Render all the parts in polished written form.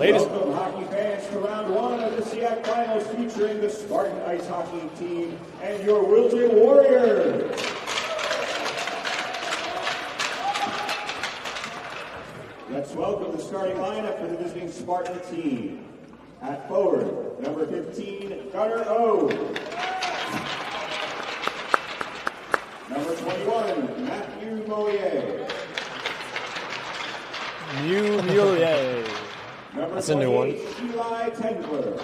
Ladies. Welcome, hockey fans, to round one of the SEAC Finals featuring the Spartan Ice Hockey Team and your Wilton Warriors. Let's welcome the starting lineup for the visiting Spartan team. At forward, number 15, Gunnar O. Number 21, Matthew Mollier. Mullier. That's a new one. Eli Tendler.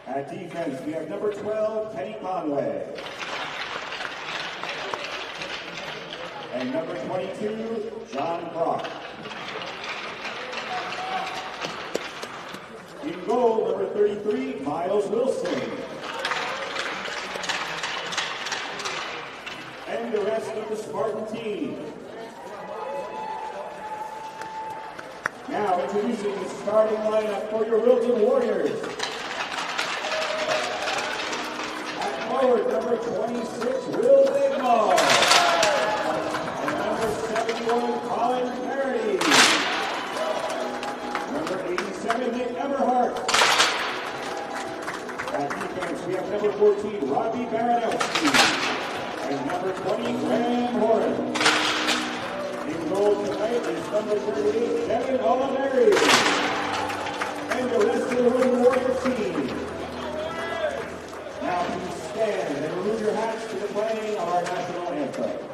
At defense, we have number 12, Kenny Conway. And number 22, John Brock. In goal, number 33, Miles Wilson. And the rest of the Spartan team. Now introducing the starting lineup for your Wilton Warriors. At forward, number 26, Will Digmore. And number 71, Colin Perry. Number 87, Nick Everhart. At defense, we have number 14, Robbie Baranowski. And number 20, Graham Horan. In goal tonight is number 38, Devin Oliveri. And the rest of the Wilton Warrior team. Now please stand and remove your hats to the playing of our national anthem.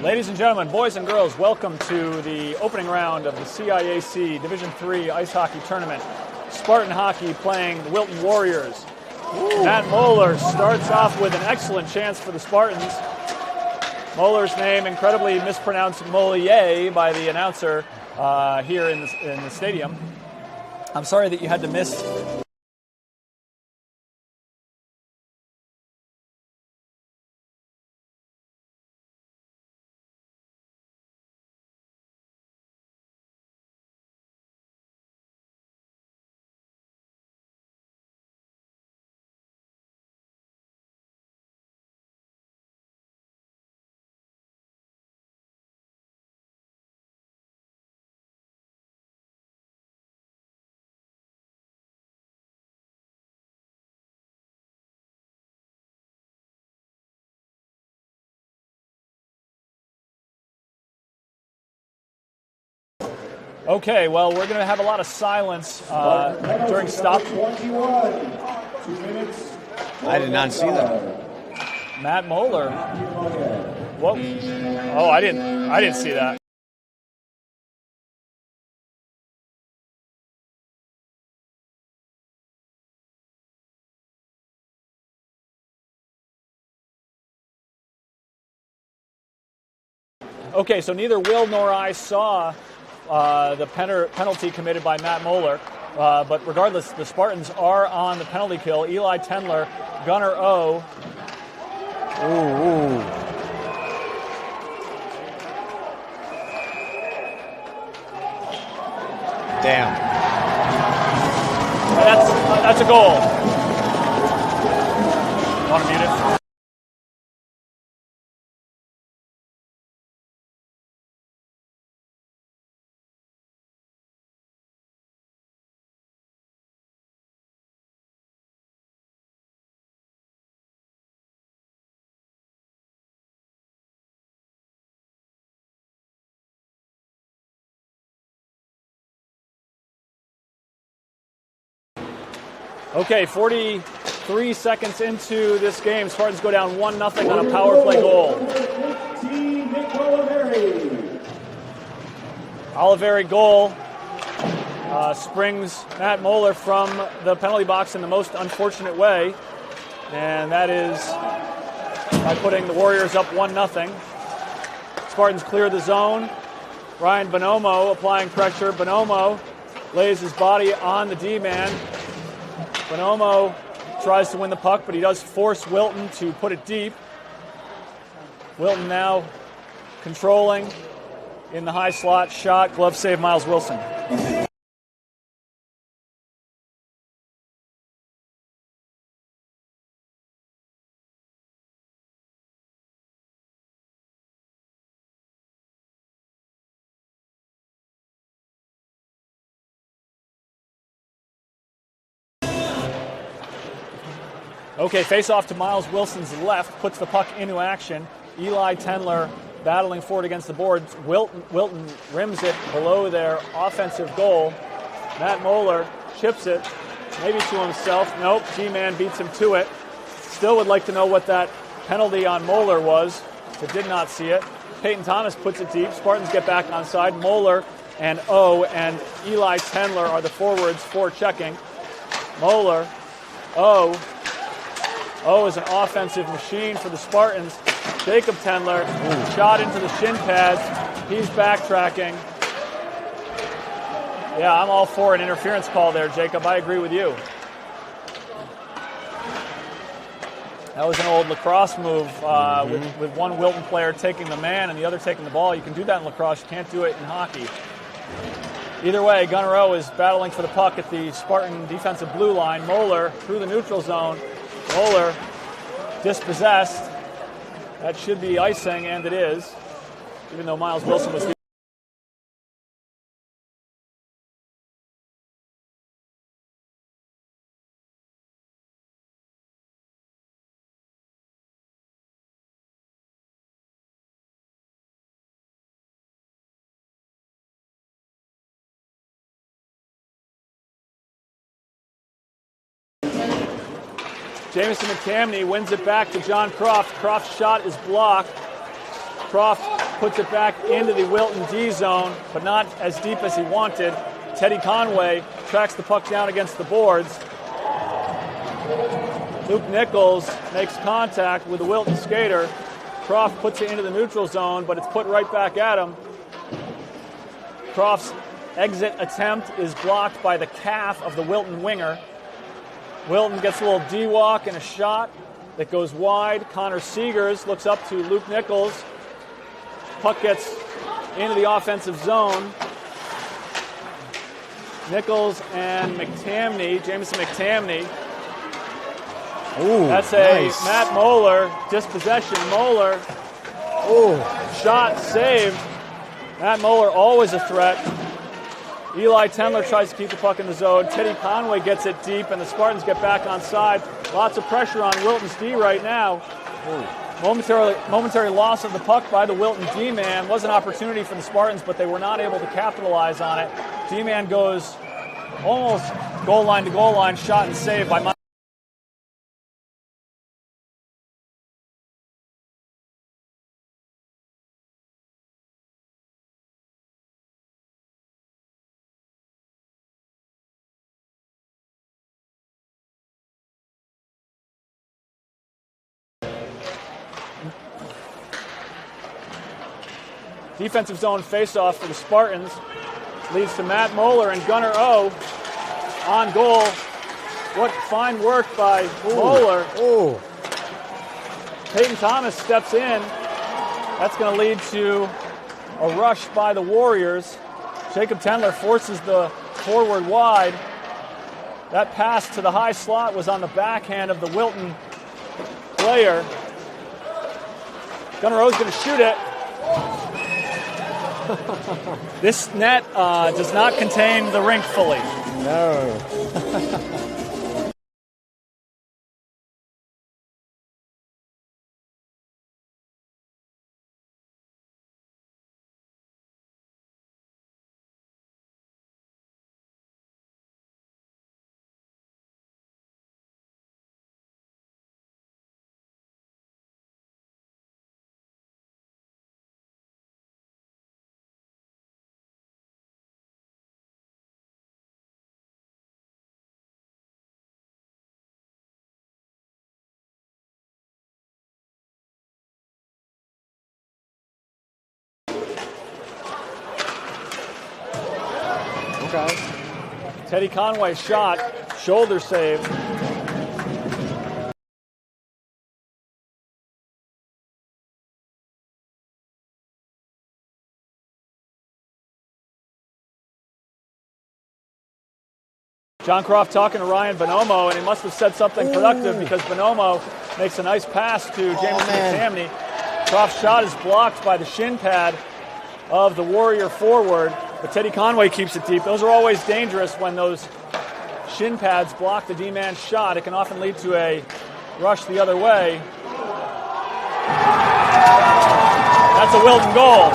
Ladies and gentlemen, boys and girls, welcome to the opening round of the CIAC Division III Ice Hockey Tournament. Spartan Hockey playing the Wilton Warriors. Ooh. Matt Moeller starts off with an excellent chance for the Spartans. Moeller's name incredibly mispronounced Molier by the announcer here in the stadium. I'm sorry that you had to miss. Okay, well, we're going to have a lot of silence during stop. 21, 2 minutes. I did not see that. Matt Moeller. Whoa. Oh, I didn't see that. Okay, so neither Will nor I saw the penalty committed by Matt Moeller. But regardless, the Spartans are on the penalty kill. Eli Tendler, Gunnar O. Ooh. Damn. That's a goal. Want to mute it? Okay, 43 seconds into this game, Spartans go down 1-0 on a power play goal. Oliveri goal springs Matt Moeller from the penalty box in the most unfortunate way, and that is by putting the Warriors up 1-0. Spartans clear the zone. Ryan Bonomo applying pressure. Bonomo lays his body on the D-man. Bonomo tries to win the puck, but he does force Wilton to put it deep. Wilton now controlling in the high slot shot. Glove save, Miles Wilson. Okay, face-off to Miles Wilson's left, puts the puck into action. Eli Tendler battling forward against the boards. Wilton rims it below their offensive goal. Matt Moeller chips it, maybe to himself. Nope, G-Man beats him to it. Still would like to know what that penalty on Moeller was, but did not see it. Peyton Thomas puts it deep. Spartans get back onside. Moeller and O and Eli Tendler are the forwards for checking. Moeller, O is an offensive machine for the Spartans. Jacob Tendler, shot into the shin pads. He's backtracking. Yeah, I'm all for an interference call there, Jacob. I agree with you. That was an old lacrosse move with one Wilton player taking the man and the other taking the ball. You can do that in lacrosse. You can't do it in hockey. Either way, Gunnar O is battling for the puck at the Spartan defensive blue line. Moeller through the neutral zone. Moeller dispossessed. That should be icing, and it is, even though Miles Wilson was... Jamison McCamney wins it back to John Croft. Croft's shot is blocked. Croft puts it back into the Wilton D zone, but not as deep as he wanted. Teddy Conway tracks the puck down against the boards. Luke Nichols makes contact with the Wilton skater. Croft puts it into the neutral zone, but it's put right back at him. Croft's exit attempt is blocked by the calf of the Wilton winger. Wilton gets a little D-walk and a shot that goes wide. Connor Seegers looks up to Luke Nichols. Puck gets into the offensive zone. Nichols and McTamney, Jameson McTamney. Ooh, that's a nice. Matt Moeller dispossession. Moeller, shot saved. Matt Moeller always a threat. Eli Tendler tries to keep the puck in the zone. Teddy Conway gets it deep, and the Spartans get back on side. Lots of pressure on Wilton's D right now. Momentary loss of the puck by the Wilton D-man. Was an opportunity for the Spartans, but they were not able to capitalize on it. D-man goes almost goal line to goal line, shot and saved by defensive zone faceoff for the Spartans. Leads to Matt Moeller and Gunnar O on goal. What fine work by Moeller. Peyton Thomas steps in. That's going to lead to a rush by the Warriors. Jacob Tendler forces the forward wide. That pass to the high slot was on the backhand of the Wilton player. Gunnar O's going to shoot it. This net does not contain the rink fully. No. Okay. Teddy Conway shot, shoulder save. John Croft talking to Ryan Bonomo, and he must have said something productive because Bonomo makes a nice pass to Jameson McTamney. Croft's shot is blocked by the shin pad of the Warrior forward, but Teddy Conway keeps it deep. Those are always dangerous when those shin pads block the D-man's shot. It can often lead to a rush the other way. That's a Wilton goal.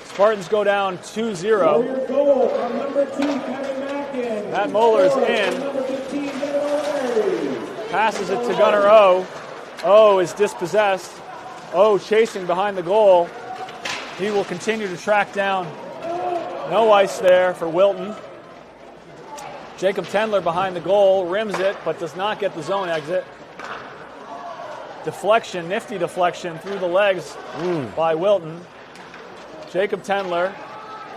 Spartans go down 2-0. Goal from number 2, Kevin Mackin. Matt Moeller's in. Number 15, Kevin. Passes it to Gunnar O. O is dispossessed. O chasing behind the goal. He will continue to track down. No ice there for Wilton. Jacob Tendler behind the goal, rims it, but does not get the zone exit. Deflection, nifty deflection through the legs by Wilton. Jacob Tendler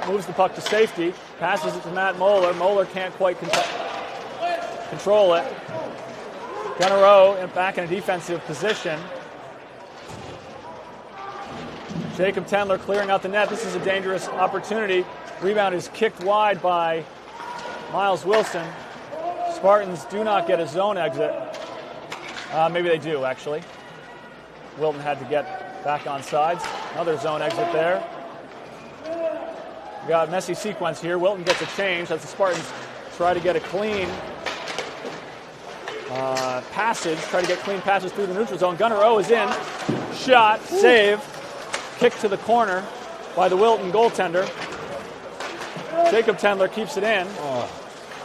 moves the puck to safety, passes it to Matt Moeller. Moeller can't quite control it. Gunnar O back in a defensive position. Jacob Tendler clearing out the net. This is a dangerous opportunity. Rebound is kicked wide by Miles Wilson. Spartans do not get a zone exit. Maybe they do, actually. Wilton had to get back on sides. Another zone exit there. We got a messy sequence here. Wilton gets a change as the Spartans try to get a clean passage, try to get clean passes through the neutral zone. Gunnar O is in. Shot, save, kick to the corner by the Wilton goaltender. Jacob Tendler keeps it in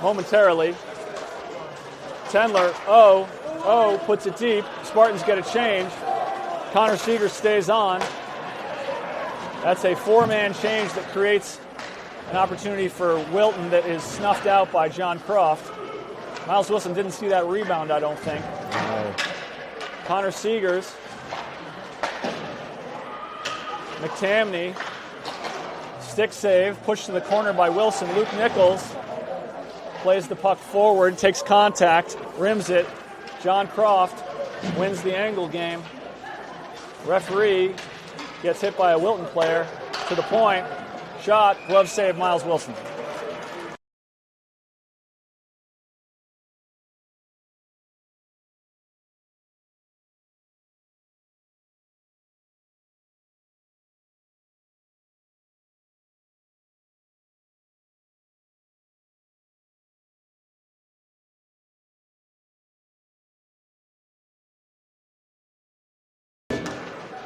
momentarily. Tendler, puts it deep. Spartans get a change. Connor Seeger stays on. That's a four-man change that creates an opportunity for Wilton that is snuffed out by John Croft. Miles Wilson didn't see that rebound, I don't think. No. Connor Seegers. McTamney. Stick save, pushed to the corner by Wilson. Luke Nichols plays the puck forward, takes contact, rims it. John Croft wins the angle game. Referee gets hit by a Wilton player to the point. Shot, glove save, Miles Wilson.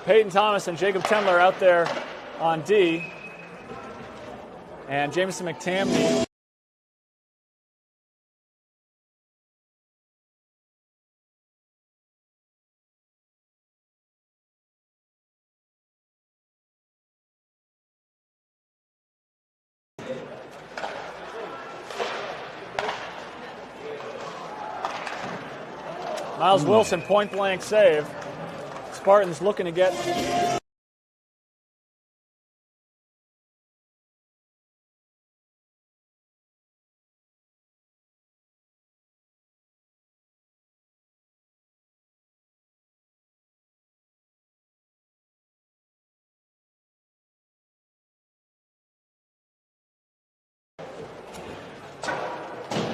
Peyton Thomas and Jacob Tendler out there on D. And Jameson McTamney. Miles Wilson, point blank save. Spartans looking to get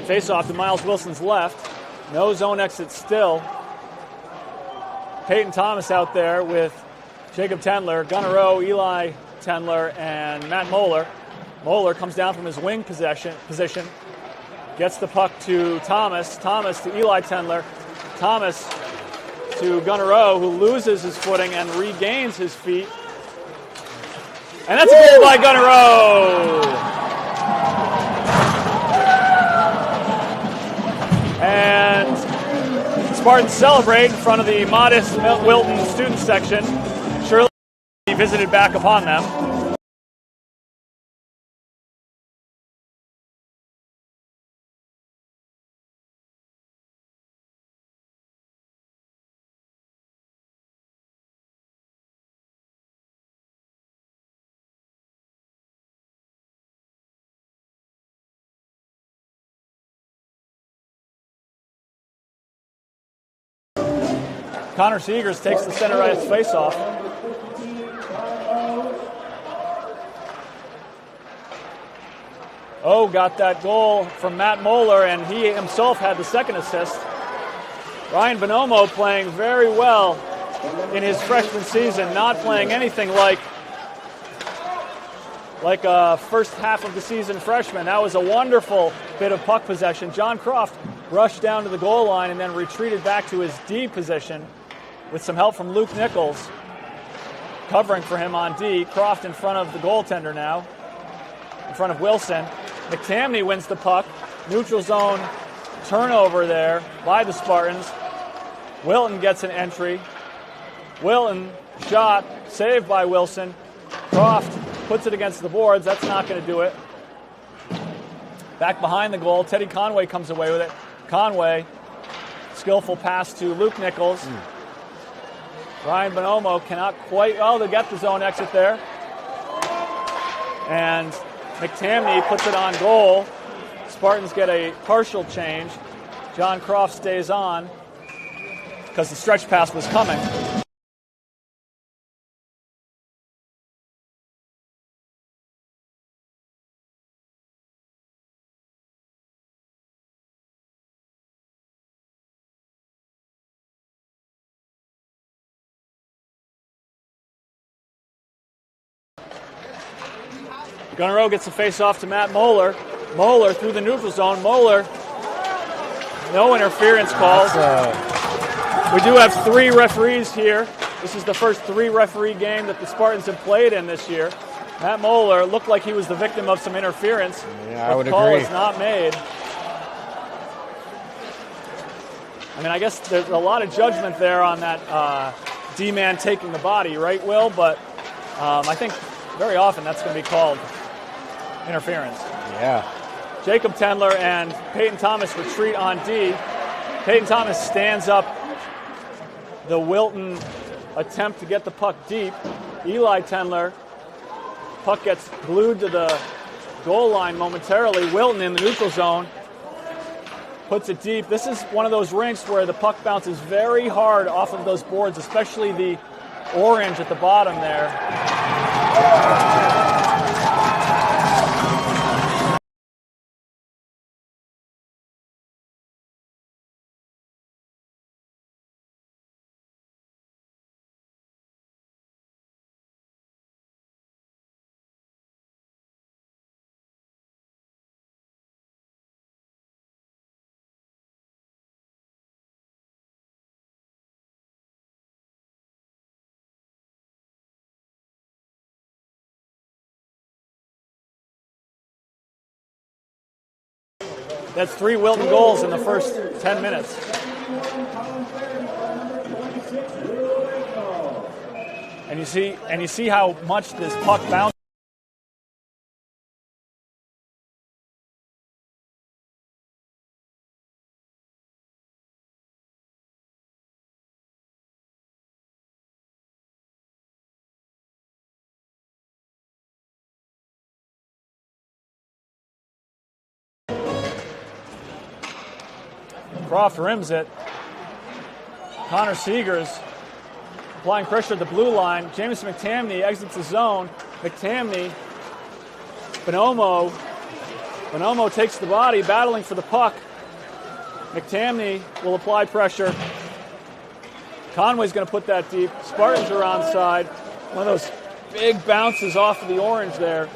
face off to Miles Wilson's left. No zone exit still. Peyton Thomas out there with Jacob Tendler, Gunnar O, Eli Tendler, and Matt Moeller. Moeller comes down from his wing position, gets the puck to Thomas. Thomas to Eli Tendler. Thomas to Gunnar O, who loses his footing and regains his feet. And that's a goal by Gunnar O. And Spartans celebrate in front of the modest Wilton student section. Surely he visited back upon them. Connor Seegers takes the center ice faceoff. Got that goal from Matt Moeller, and he himself had the second assist. Ryan Bonomo playing very well in his freshman season, not playing anything like a first half of the season freshman. That was a wonderful bit of puck possession. John Croft rushed down to the goal line and then retreated back to his D position with some help from Luke Nichols covering for him on D. Croft in front of the goaltender now, in front of Wilson. McTamney wins the puck. Neutral zone turnover there by the Spartans. Wilton gets an entry. Wilton, shot, saved by Wilson. Croft puts it against the boards. That's not going to do it. Back behind the goal, Teddy Conway comes away with it. Conway, skillful pass to Luke Nichols. Ryan Bonomo cannot quite, they get the zone exit there. And McTamney puts it on goal. Spartans get a partial change. John Croft stays on because the stretch pass was coming. Gunnerow gets the face-off to Matt Moeller. Moeller through the neutral zone. Moeller, no interference calls. We do have 3 referees here. This is the first 3-referee game that the Spartans have played in this year. Matt Moeller looked like he was the victim of some interference. Yeah, I would agree. The call is not made. I mean, I guess there's a lot of judgment there on that D-man taking the body, right, Will? But I think very often that's going to be called interference. Yeah. Jacob Tendler and Peyton Thomas retreat on D. Peyton Thomas stands up the Wilton attempt to get the puck deep. Eli Tendler, puck gets glued to the goal line momentarily. Wilton in the neutral zone puts it deep. This is one of those rinks where the puck bounces very hard off of those boards, especially the orange at the bottom there. 3 Wilton goals in the first 10 minutes. And you see how much this puck bounced. Croft rims it. Connor Seegers applying pressure at the blue line. Jameson McTamney exits the zone. McTamney, Bonomo takes the body, battling for the puck. McTamney will apply pressure. Conway's going to put that deep. Spartans are onside. One of those big bounces off of the orange there.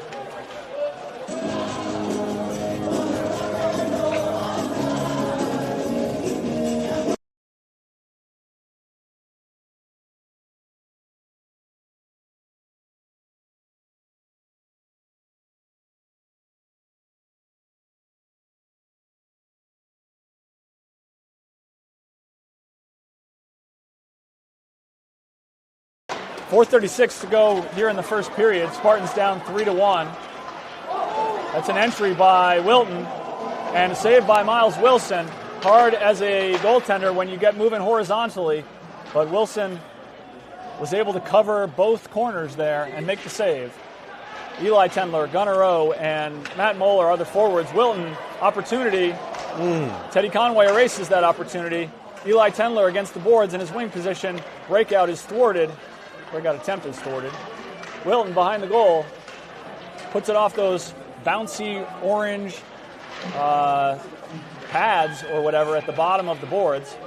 .436 to go here in the first period. Spartans down 3-1. That's an entry by Wilton and a save by Miles Wilson. Hard as a goaltender when you get moving horizontally, but Wilson was able to cover both corners there and make the save. Eli Tendler, Gunnerow, and Matt Moeller are the forwards. Wilton, opportunity. Teddy Conway erases that opportunity. Eli Tendler against the boards in his wing position. Breakout is thwarted. Breakout attempt is thwarted. Wilton behind the goal puts it off those bouncy orange pads or whatever at the bottom of the boards.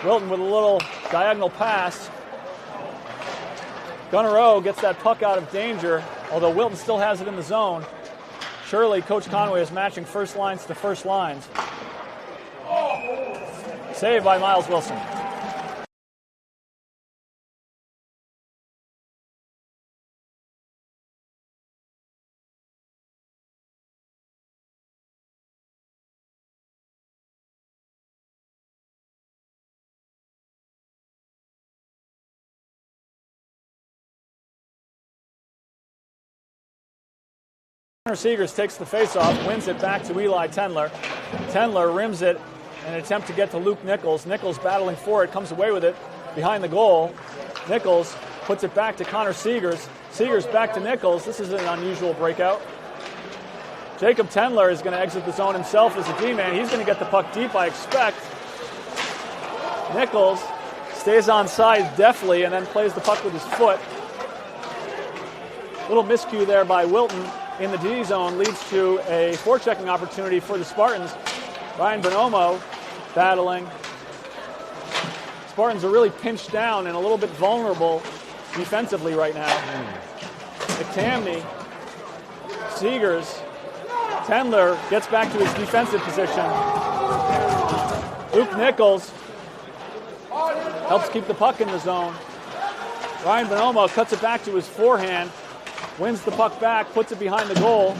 Wilton with a little diagonal pass. Gunnerow gets that puck out of danger, although Wilton still has it in the zone. Surely Coach Conway is matching first lines to first lines. Save by Miles Wilson. Seegers takes the faceoff, wins it back to Eli Tendler. Tendler rims it in an attempt to get to Luke Nichols. Nichols battling for it, comes away with it behind the goal. Nichols puts it back to Connor Seegers. Seegers back to Nichols. This is an unusual breakout. Jacob Tendler is going to exit the zone himself as a D-man. He's going to get the puck deep, I expect. Nichols stays on side deftly and then plays the puck with his foot. Little miscue there by Wilton in the D zone leads to a forechecking opportunity for the Spartans. Ryan Bonomo battling. Spartans are really pinched down and a little bit vulnerable defensively right now. McTamney Seegers. Tendler gets back to his defensive position. Luke Nichols helps keep the puck in the zone. Ryan Bonomo cuts it back to his forehand, wins the puck back, puts it behind the goal.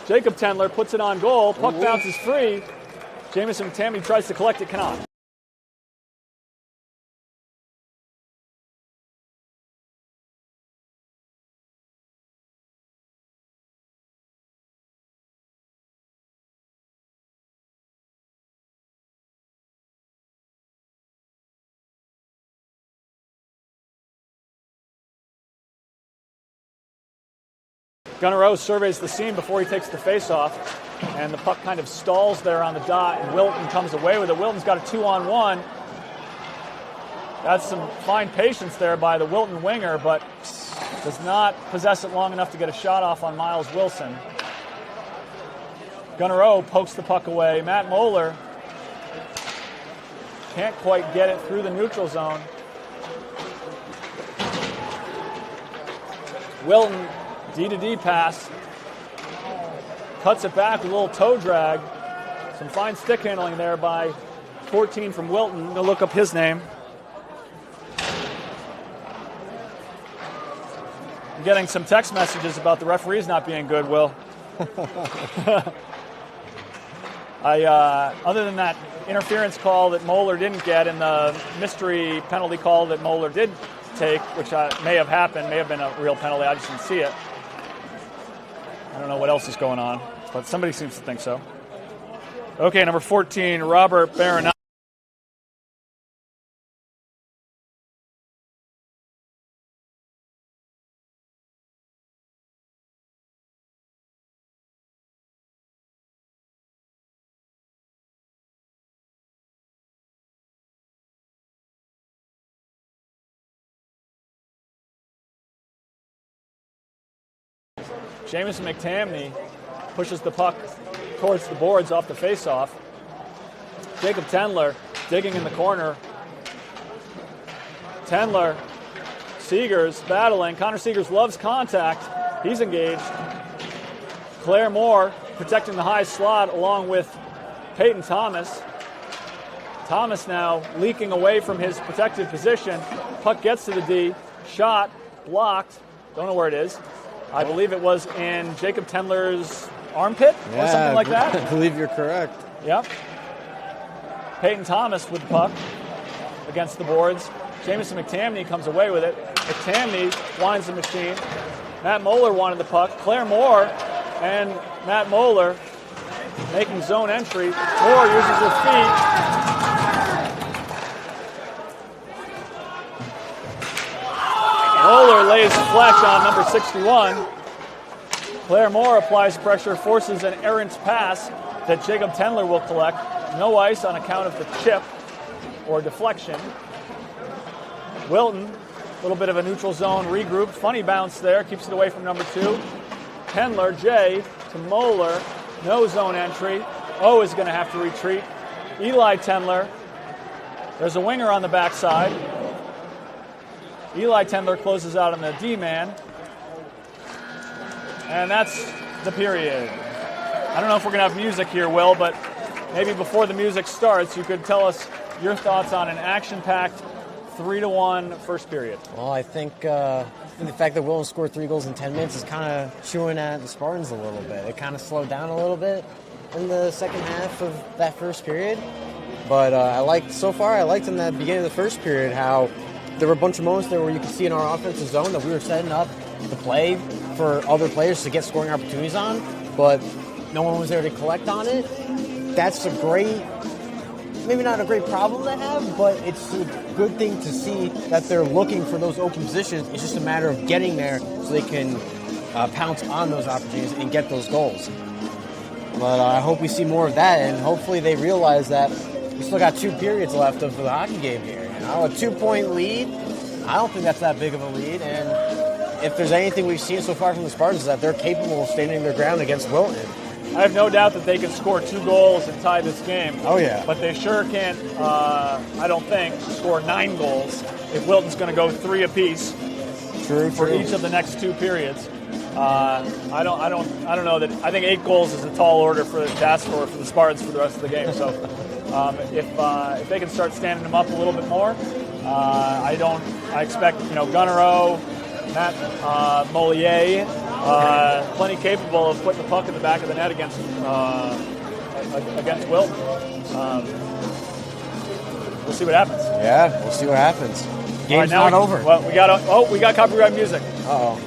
Jacob Tendler puts it on goal. Puck bounces free. Jamison Tammy tries to collect it, cannot. Gunnar O surveys the scene before he takes the face-off, and the puck kind of stalls there on the dot, and Wilton comes away with it. Wilton's got a 2-on-1. That's some fine patience there by the Wilton winger, but does not possess it long enough to get a shot off on Miles Wilson. Gunnar O pokes the puck away. Matt Moeller can't quite get it through the neutral zone. Wilton, D-to-D pass, cuts it back with a little toe drag. Some fine stick handling there by 14 from Wilton. I'm going to look up his name. I'm getting some text messages about the referees not being good, Will. Other than that interference call that Moeller didn't get and the mystery penalty call that Moeller did take, which may have happened, may have been a real penalty, I just didn't see it. I don't know what else is going on, but somebody seems to think so. Okay, number 14, Robert Baranowski. Jamison McTamney pushes the puck towards the boards off the faceoff. Jacob Tendler digging in the corner. Tendler, Seegers battling. Connor Seegers loves contact. He's engaged. Claire Moore protecting the high slot along with Peyton Thomas. Thomas now leaking away from his protected position. Puck gets to the D. Shot, blocked. Don't know where it is. I believe it was in Jacob Tendler's armpit or something like that. I believe you're correct. Yep. Peyton Thomas with the puck against the boards. Jamison McTamney comes away with it. McTamney winds the machine. Matt Moeller wanted the puck. Claire Moore and Matt Moeller making zone entry. Moore uses her feet. Moeller lays flesh on number 61. Claire Moore applies pressure, forces an errant pass that Jacob Tendler will collect. No ice on account of the chip or deflection. Wilton, a little bit of a neutral zone regroup. Funny bounce there, keeps it away from number 2. Tendler, Jay to Moeller. No zone entry. O is going to have to retreat. Eli Tendler. There's a winger on the backside. Eli Tendler closes out on the D-man. And that's the period. I don't know if we're going to have music here, Will, but maybe before the music starts, you could tell us your thoughts on an action-packed 3-1 first period. Well, I think the fact that Wilton scored 3 goals in 10 minutes is kind of chewing at the Spartans a little bit. It kind of slowed down a little bit in the second half of that first period. But I liked in that beginning of the first period how there were a bunch of moments there where you could see in our offensive zone that we were setting up the play for other players to get scoring opportunities on, but no one was there to collect on it. That's a great, maybe not a great problem to have, but it's a good thing to see that they're looking for those open positions. It's just a matter of getting there so they can pounce on those opportunities and get those goals. But I hope we see more of that, and hopefully they realize that we still got 2 periods left of the hockey game here. You know, a 2-point lead, I don't think that's that big of a lead, and if there's anything we've seen so far from the Spartans is that they're capable of standing their ground against Wilton. I have no doubt that they can score 2 goals and tie this game. Oh, yeah. But they sure can't, I don't think, score 9 goals if Wilton's going to go 3 apiece True. for each of the next 2 periods. I don't know that. I think 8 goals is a tall order to ask for the Spartans for the rest of the game. So if they can start standing them up a little bit more, I expect Gunnero, Matt Mollier, plenty capable of putting the puck in the back of the net against Wilton. We'll see what happens. Yeah, we'll see what happens. Game's All right, not over. Well, we got copyright music. Uh-oh.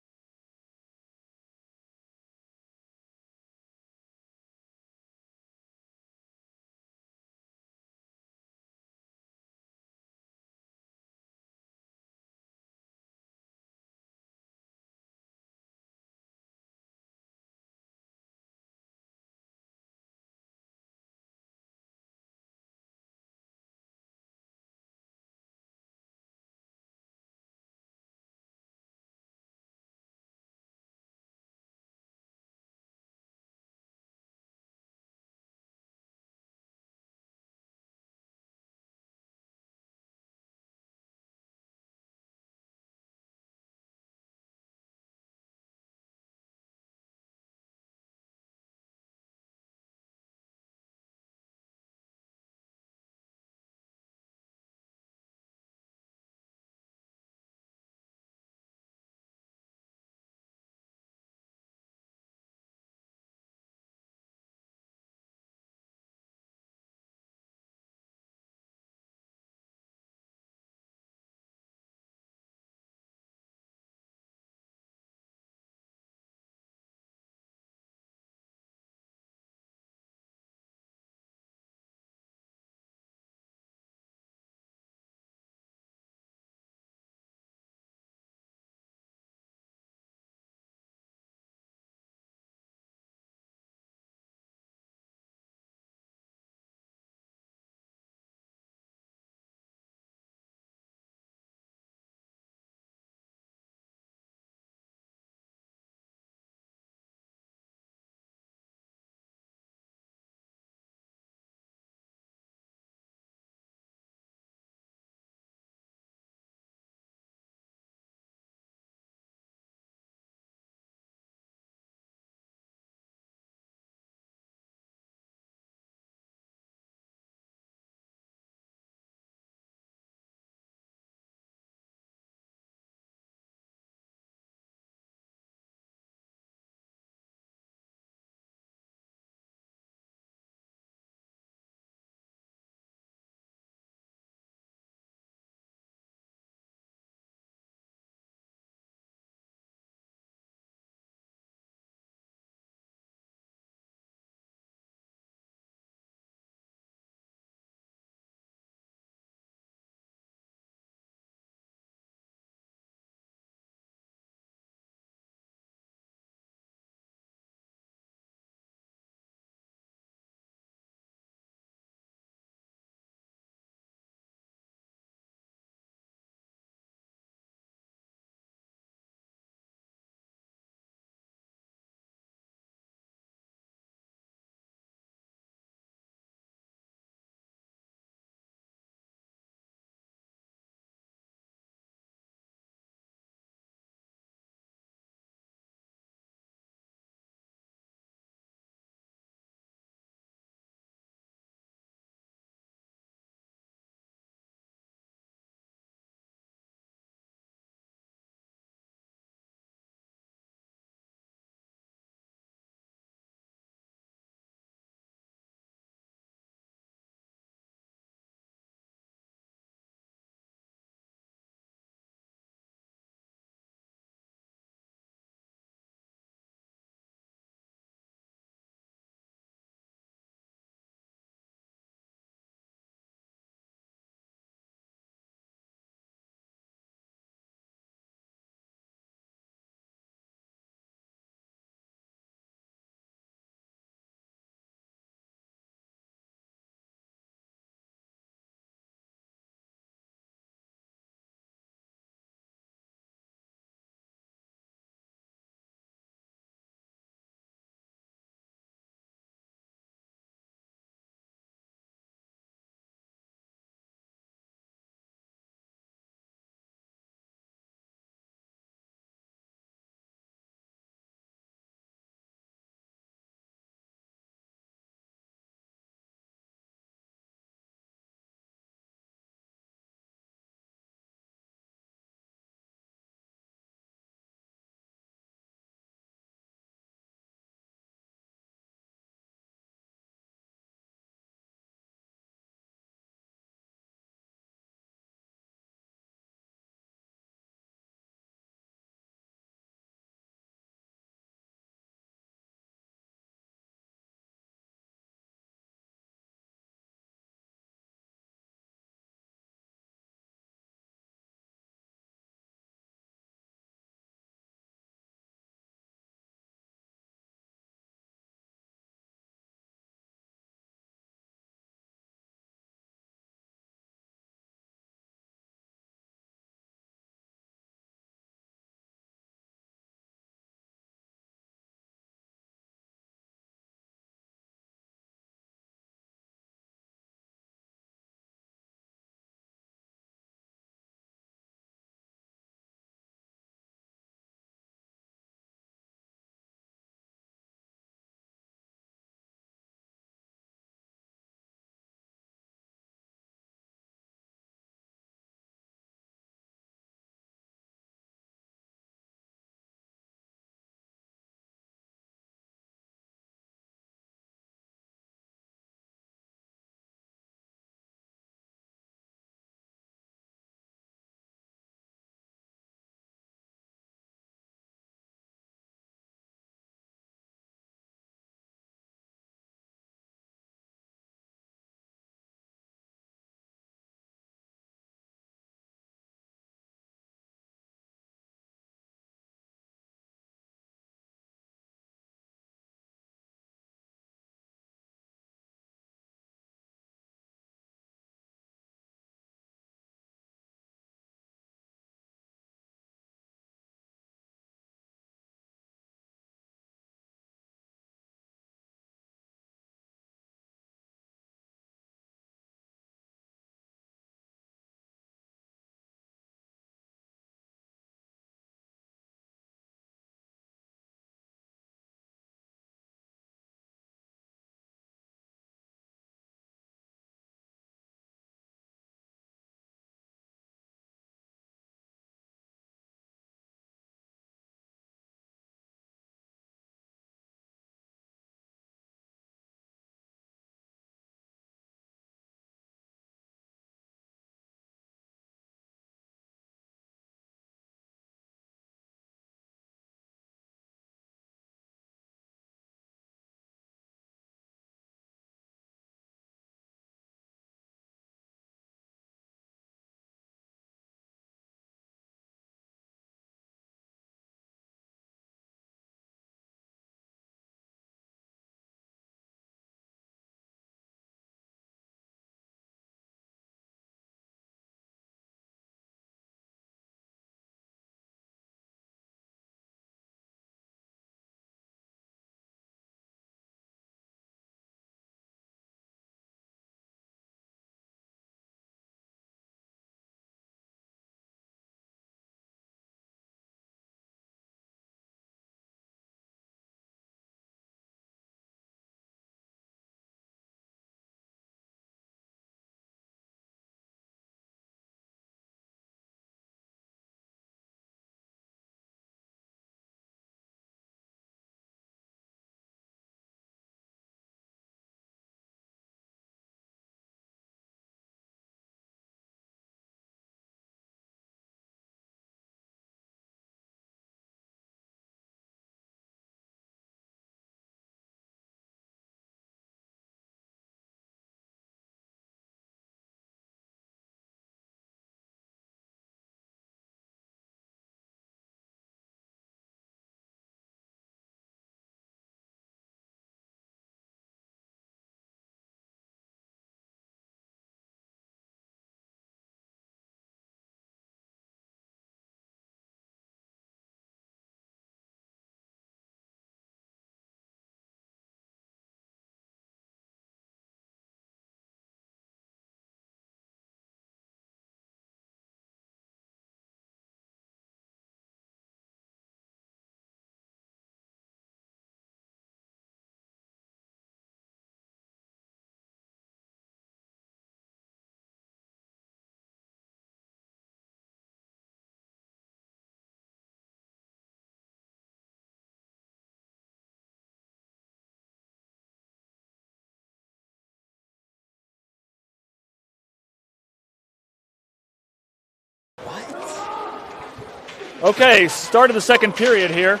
Okay, start of the second period here.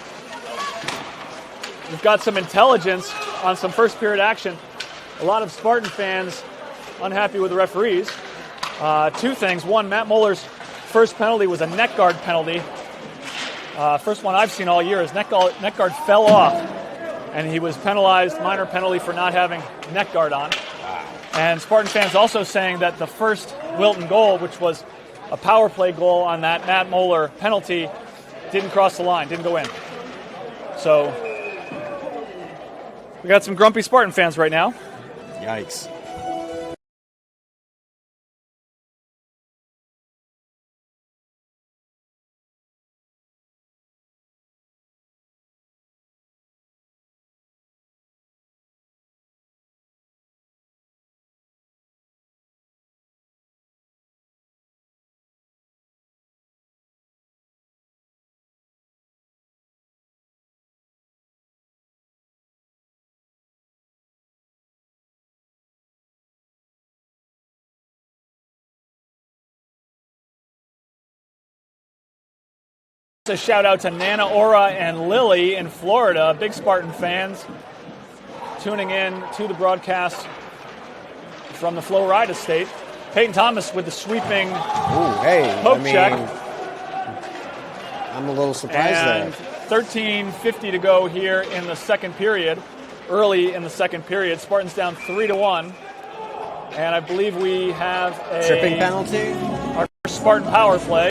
We've got some intelligence on some first period action. A lot of Spartan fans unhappy with the referees. Two things. One, Matt Moeller's first penalty was a neck guard penalty. First one I've seen all year. His neck guard fell off, and he was penalized, minor penalty for not having neck guard on. And Spartan fans also saying that the first Wilton goal, which was a power play goal on that Matt Moeller penalty, didn't cross the line, didn't go in. So we got some grumpy Spartan fans right now. Yikes. A shout out to Nana, Ora, and Lily in Florida, big Spartan fans tuning in to the broadcast from the Flow Ride Estate. Peyton Thomas with the sweeping poke check. I'm a little surprised and there. 13:50 to go here in the second period. Early in the second period, Spartans down 3-1, and I believe we have a Tripping penalty. Our Spartan power play.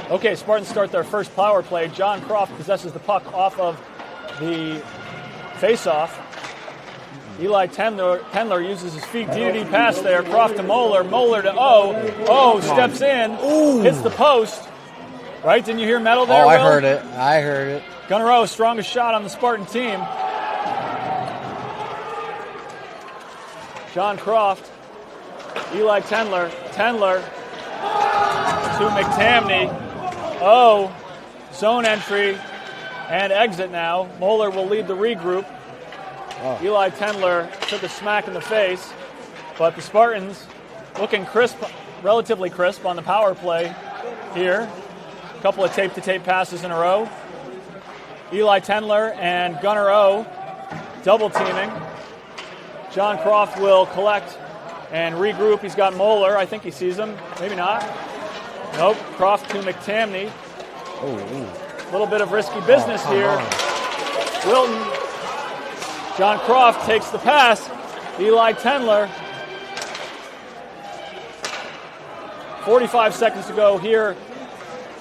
Okay, Spartans start their first power play. John Croft possesses the puck off of the face-off. Eli Tendler uses his feet. D-to-D pass there. Croft to Moeller. Moeller to O. Steps in. Hits the post. Right? Didn't you hear metal there, Oh, I Will? heard it. I heard it. Gunnar O, strongest shot on the Spartan team. John Croft. Eli Tendler. Tendler to McTamney. Oh, zone entry and exit now. Moeller will lead the regroup. Oh. Eli Tendler took a smack in the face, but the Spartans looking crisp, relatively crisp on the power play here. A couple of tape-to-tape passes in a row. Eli Tendler and Gunnar O double teaming. John Croft will collect and regroup. He's got Moeller. I think he sees him. Maybe not. Nope. Croft to McTamney. A little bit of risky business here. Wilton. John Croft takes the pass. Eli Tendler. 45 seconds to go here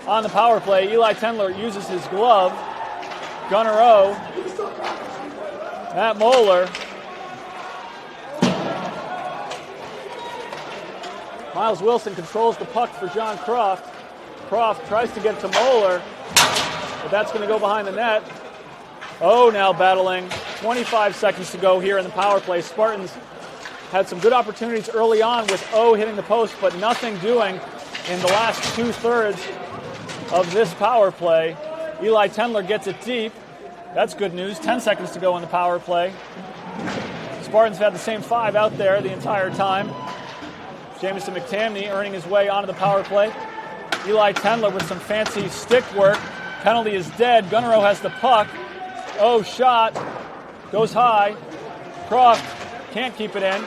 on the power play. Eli Tendler uses his glove. Gunnar O. Matt Moeller. Miles Wilson controls the puck for John Croft. Croft tries to get to Moeller, but that's going to go behind the net. O now battling. 25 seconds to go here in the power play. Spartans had some good opportunities early on with O hitting the post, but nothing doing in the last two-thirds of this power play. Eli Tendler gets it deep. That's good news. 10 seconds to go in the power play. Spartans have had the same five out there the entire time. Jamison McTamney earning his way onto the power play. Eli Tendler with some fancy stick work. Penalty is dead. Gunnar O has the puck. Oh, shot. Goes high. Croft can't keep it in.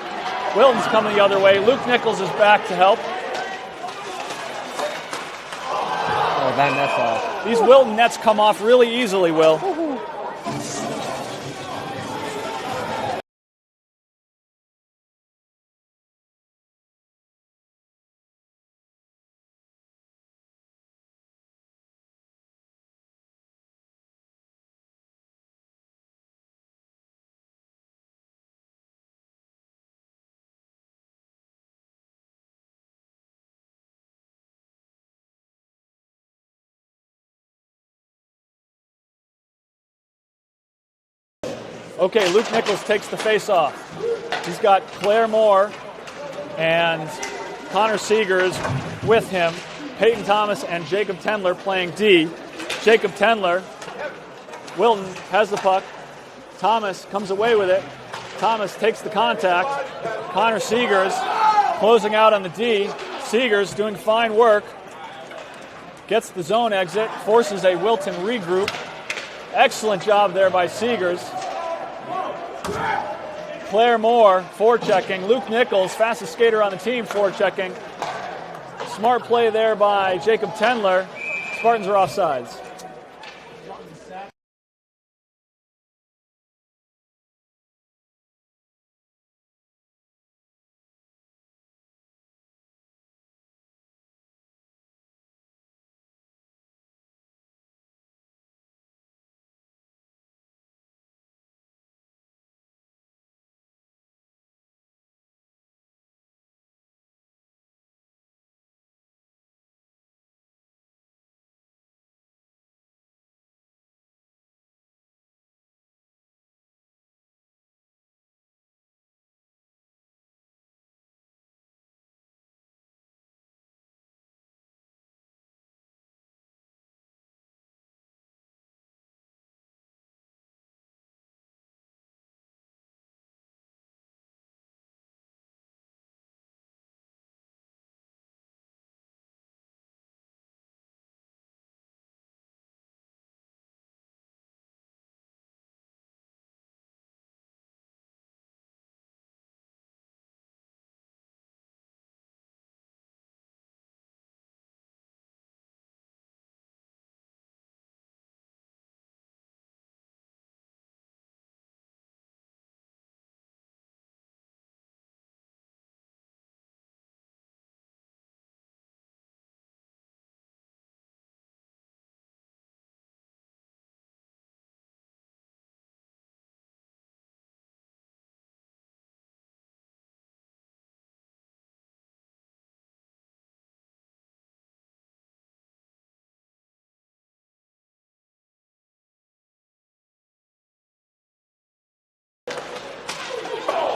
Wilton's coming the other way. Luke Nichols is back to help. Oh, that net's off. These Wilton nets come off really easily, Will. Okay, Luke Nichols takes the face-off. He's got Claire Moore and Connor Seegers with him. Peyton Thomas and Jacob Tendler playing D. Jacob Tendler. Wilton has the puck. Thomas comes away with it. Thomas takes the contact. Connor Seegers closing out on the D. Seegers doing fine work. Gets the zone exit. Forces a Wilton regroup. Excellent job there by Seegers. Claire Moore forechecking. Luke Nichols, fastest skater on the team, forechecking. Smart play there by Jacob Tendler. Spartans are offsides.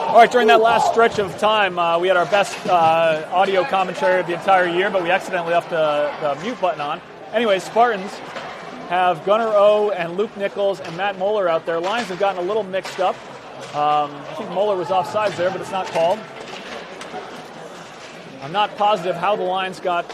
All right, during that last stretch of time, we had our best audio commentary of the entire year, but we accidentally left the mute button on. Anyway, Spartans have Gunnar O and Luke Nichols and Matt Moeller out there. Lines have gotten a little mixed up. I think Moeller was offsides there, but it's not called. I'm not positive how the lines got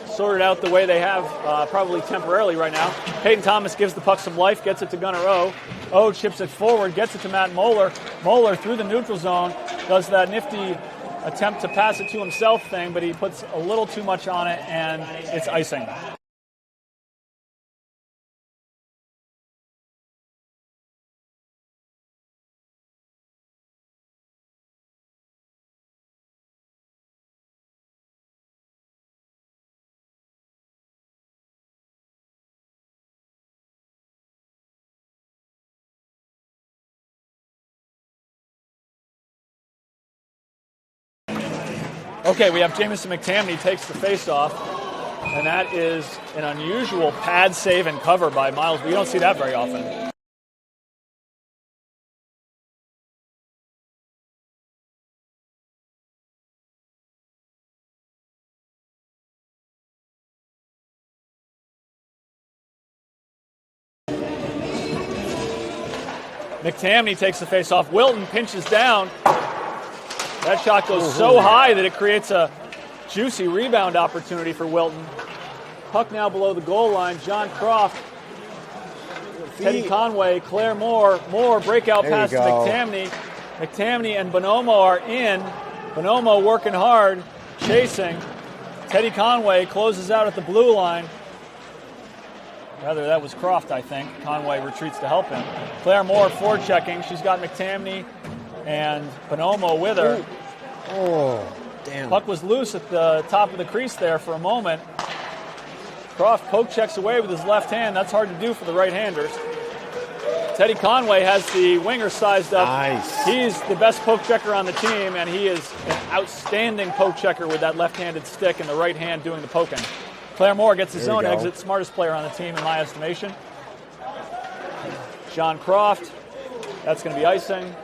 sorted out the way they have, probably temporarily right now. Peyton Thomas gives the puck some life, gets it to Gunnar O. O chips it forward, gets it to Matt Moeller. Moeller through the neutral zone does that nifty attempt to pass it to himself thing, but he puts a little too much on it, and it's icing. Okay, we have Jamison McTamney takes the face-off, and that is an unusual pad save and cover by Miles. We don't see that very often. McTamney takes the face-off. Wilton pinches down. That shot goes so high that it creates a juicy rebound opportunity for Wilton. Puck now below the goal line. John Croft, Teddy Conway, Claire Moore. Moore breakout pass to McTamney. McTamney and Bonomo are in. Bonomo working hard, chasing. Teddy Conway closes out at the blue line. Rather, that was Croft, I think. Conway retreats to help him. Claire Moore forechecking. She's got McTamney and Bonomo with her. Oh, damn. Puck was loose at the top of the crease there for a moment. Croft poke checks away with his left hand. That's hard to do for the right-handers. Teddy Conway has the winger sized up. Nice. He's the best poke checker on the team, and he is an outstanding poke checker with that left-handed stick and the right hand doing the poking. Claire Moore gets his own exit. Smartest player on the team in my estimation. John Croft. That's going to be icing.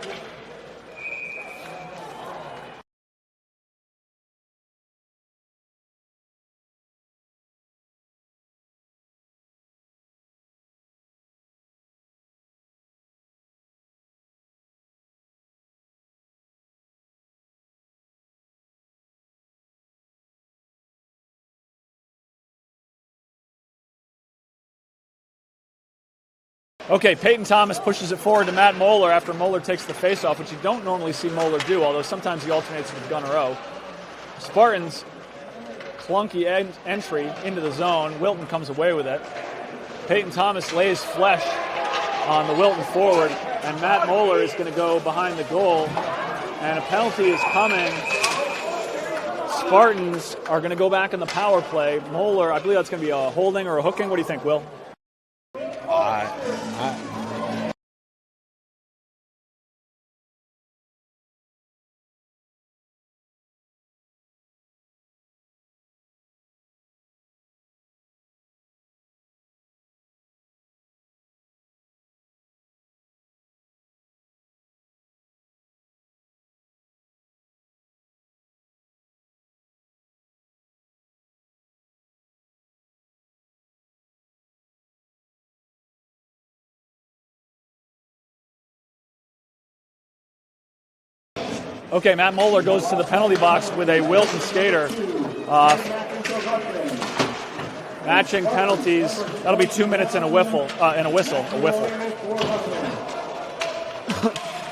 Okay, Peyton Thomas pushes it forward to Matt Moeller after Moeller takes the faceoff, which you don't normally see Moeller do, although sometimes he alternates with Gunnar O. Spartans, clunky entry into the zone. Wilton comes away with it. Peyton Thomas lays flesh on the Wilton forward, and Matt Moeller is going to go behind the goal, and a penalty is coming. Spartans are going to go back in the power play. Moeller, I believe that's going to be a holding or a hooking. What do you think, Will? Okay, Matt Moeller goes to the penalty box with a Wilton skater. Matching penalties. That'll be 2 minutes and a whistle.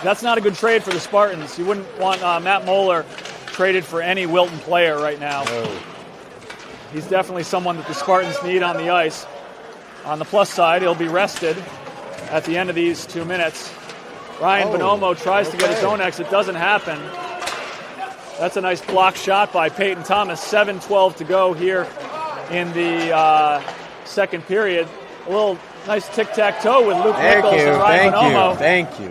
That's not a good trade for the Spartans. You wouldn't want Matt Moeller traded for any Wilton player right now. No. He's definitely someone that the Spartans need on the ice. On the plus side, he'll be rested at the end of these 2 minutes. Ryan Bonomo tries to get his own exit. Doesn't happen. That's a nice block shot by Peyton Thomas. 7:12 to go here in the second period. A little nice tic-tac-toe with Luke Nichols and Ryan Bonomo. Thank you.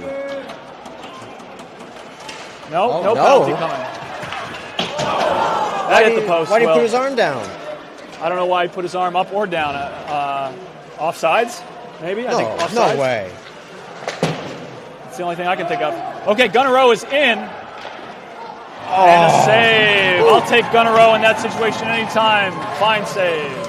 No penalty coming. That hit the post. Why did he put his arm down? I don't know why he put his arm up or down. Offsides, maybe? I think offsides. No way. That's the only thing I can think of. Okay, Gunnar O is in. And a save. I'll take Gunnar O in that situation anytime. Fine save.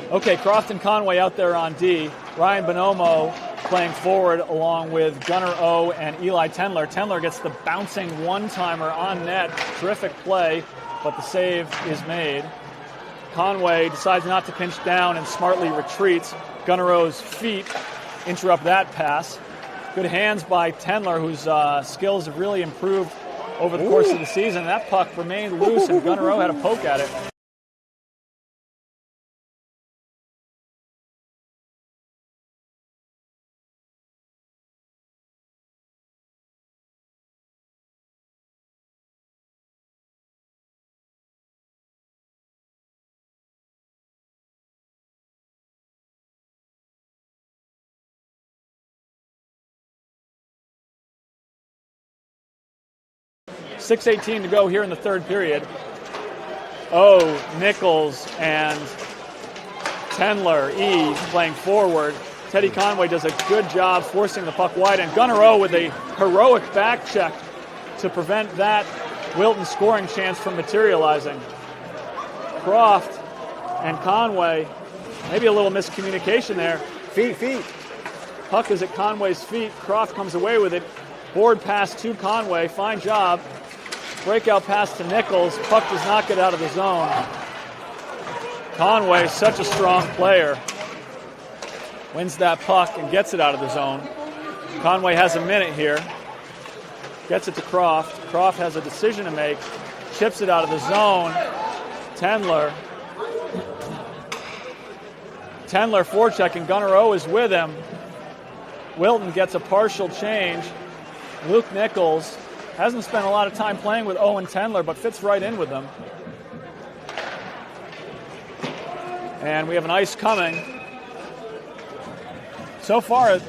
Okay, Crofton Conway out there on D. Ryan Bonomo playing forward along with Gunnar O and Eli Tendler. Tendler gets the bouncing one-timer on net. Terrific play, but the save is made. Conway decides not to pinch down and smartly retreats. Gunnar O's feet interrupt that pass. Good hands by Tendler, whose skills have really improved over the course of the season. That puck remained loose, and Gunnar O had a poke at it. .6:18 to go here in the third period. Nichols and Tendler, playing forward. Teddy Conway does a good job forcing the puck wide, and Gunnar O with a heroic back check to prevent that Wilton scoring chance from materializing. Croft and Conway, maybe a little miscommunication there. Feet. Puck is at Conway's feet. Croft comes away with it. Board pass to Conway. Fine job. Breakout pass to Nichols. Puck does not get out of the zone. Conway, such a strong player, wins that puck and gets it out of the zone. Conway has a minute here. Gets it to Croft. Croft has a decision to make. Chips it out of the zone. Tendler forechecking. Gunnar O is with him. Wilton gets a partial change. Luke Nichols hasn't spent a lot of time playing with Owen Tendler, but fits right in with them. And we have an ice coming. So far,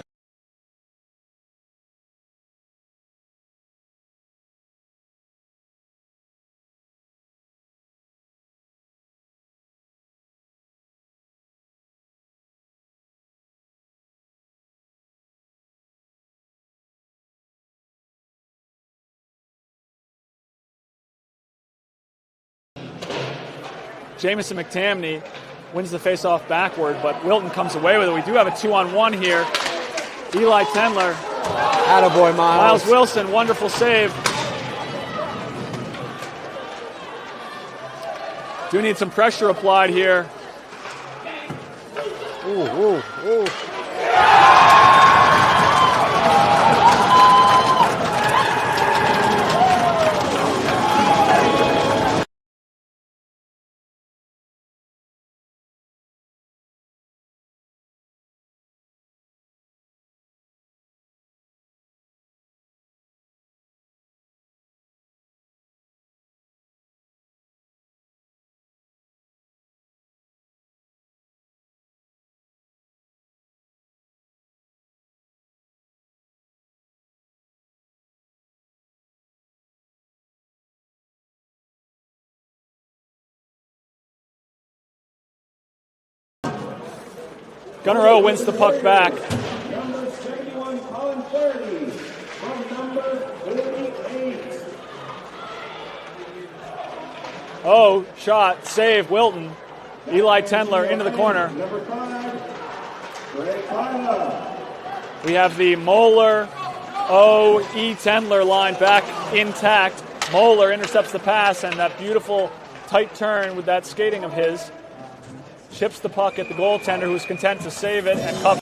Jamison McTamney wins the faceoff backward, but Wilton comes away with it. We do have a 2-on-1 here. Eli Tendler. Attaboy, Miles. Miles Wilson, wonderful save. Do need some pressure applied here. Ooh. Gunnar O wins the puck back. Number 71 on 30 from number 38. Oh, shot, save, Wilton. Eli Tendler into the corner. Number 5, Greg Pila. We have the Moeller, O, E. Tendler line back intact. Moeller intercepts the pass, and that beautiful tight turn with that skating of his chips the puck at the goaltender, who's content to save it and cover.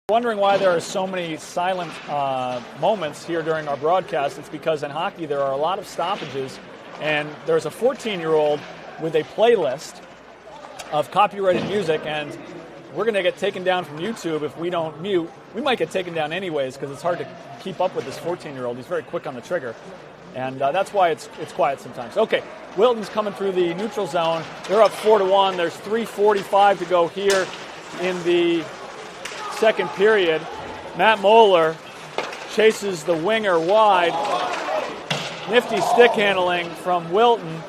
Wondering why there are so many silent moments here during our broadcast. It's because in hockey there are a lot of stoppages, and there's a 14-year-old with a playlist of copyrighted music, and we're going to get taken down from YouTube if we don't mute. We might get taken down anyways because it's hard to keep up with this 14-year-old. He's very quick on the trigger, and that's why it's quiet sometimes. Okay, Wilton's coming through the neutral zone. They're up 4-1. There's 3:45 to go here in the second period. Matt Moeller chases the winger wide. Nifty stick handling from Wilton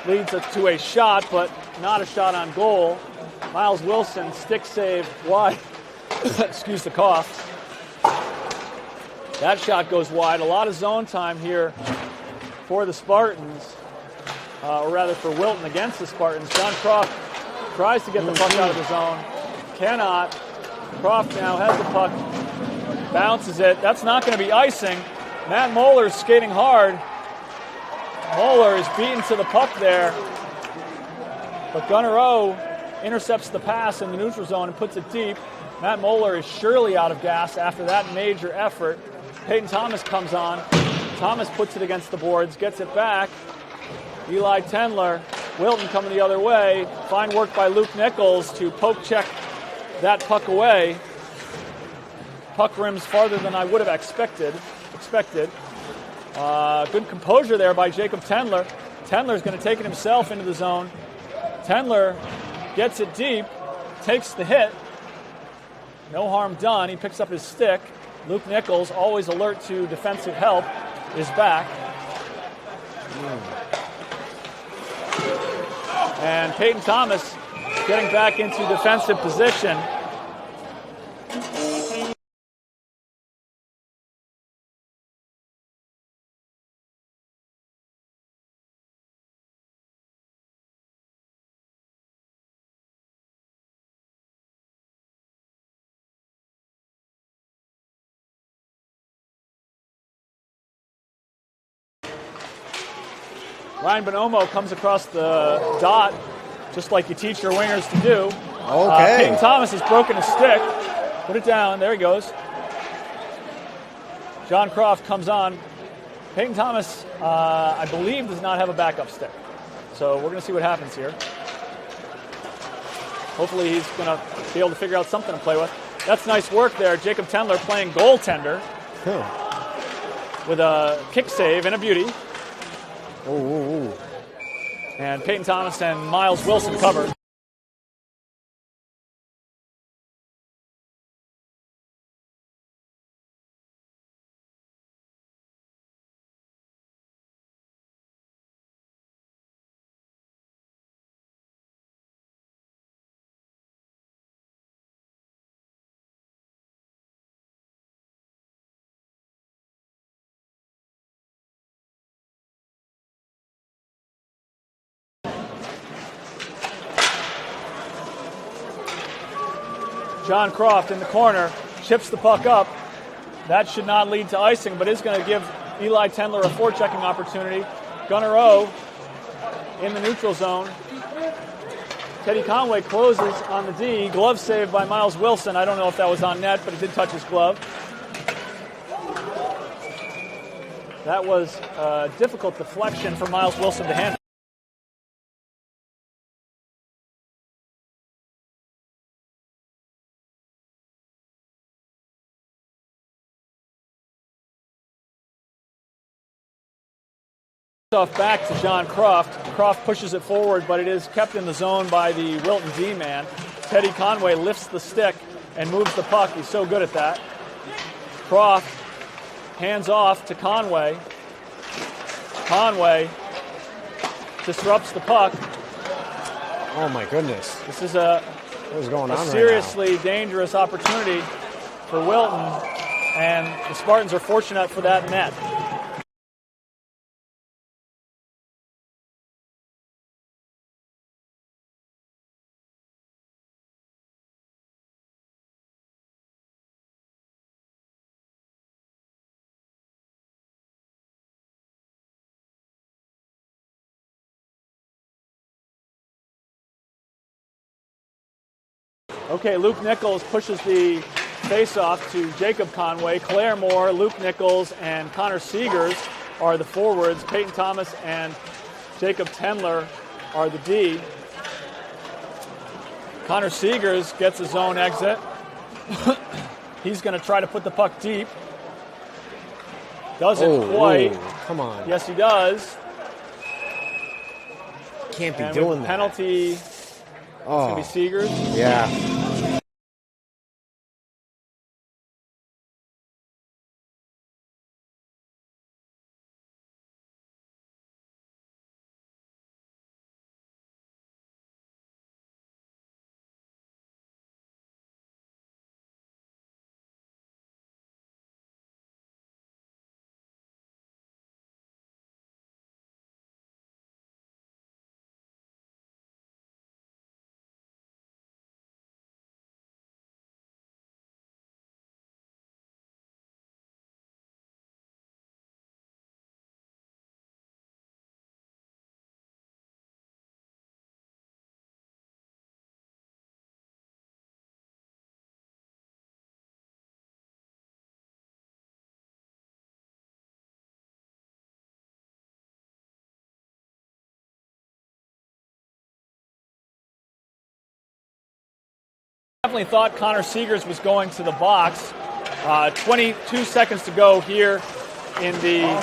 leads to a shot, but not a shot on goal. Miles Wilson stick save wide. Excuse the cough. That shot goes wide. A lot of zone time here for the Spartans, or rather for Wilton against the Spartans. John Croft tries to get the puck out of the zone. Cannot. Croft now has the puck, bounces it. That's not going to be icing. Matt Moeller's skating hard. Moeller is beaten to the puck there, but Gunnar O intercepts the pass in the neutral zone and puts it deep. Matt Moeller is surely out of gas after that major effort. Peyton Thomas comes on. Thomas puts it against the boards, gets it back. Eli Tendler, Wilton coming the other way. Fine work by Luke Nichols to poke check that puck away. Puck rims farther than I would have expected. Good composure there by Jacob Tendler. Tendler's going to take it himself into the zone. Tendler gets it deep, takes the hit. No harm done. He picks up his stick. Luke Nichols, always alert to defensive help, is back. And Peyton Thomas getting back into defensive position. Ryan Bonomo comes across the dot, just like you teach your wingers to do. Okay. Peyton Thomas has broken his stick. Put it down. There he goes. John Croft comes on. Peyton Thomas, I believe, does not have a backup stick. So we're going to see what happens here. Hopefully he's going to be able to figure out something to play with. That's nice work there. Jacob Tendler playing goaltender with a kick save and a beauty. Ooh. And Peyton Thomas and Miles Wilson cover. John Croft in the corner, chips the puck up. That should not lead to icing, but is going to give Eli Tendler a forechecking opportunity. Gunnar O in the neutral zone. Teddy Conway closes on the D. Glove save by Miles Wilson. I don't know if that was on net, but it did touch his glove. That was a difficult deflection for Miles Wilson to handle. Off back to John Croft. Croft pushes it forward, but it is kept in the zone by the Wilton D-man. Teddy Conway lifts the stick and moves the puck. He's so good at that. Croft hands off to Conway. Conway disrupts the puck. Oh my goodness. This is a seriously dangerous opportunity for Wilton, and the Spartans are fortunate for that net. Okay, Luke Nichols pushes the face-off to Jacob Conway. Claire Moore, Luke Nichols, and Connor Seegers are the forwards. Peyton Thomas and Jacob Tendler are the D. Connor Seegers gets a zone exit. He's going to try to put the puck deep. Doesn't quite. Come on. Yes, he does. Can't be And doing with that. penalty. It's going to be Seegers. Yeah. Definitely thought Connor Seegers was going to the box. 22 seconds to go here in the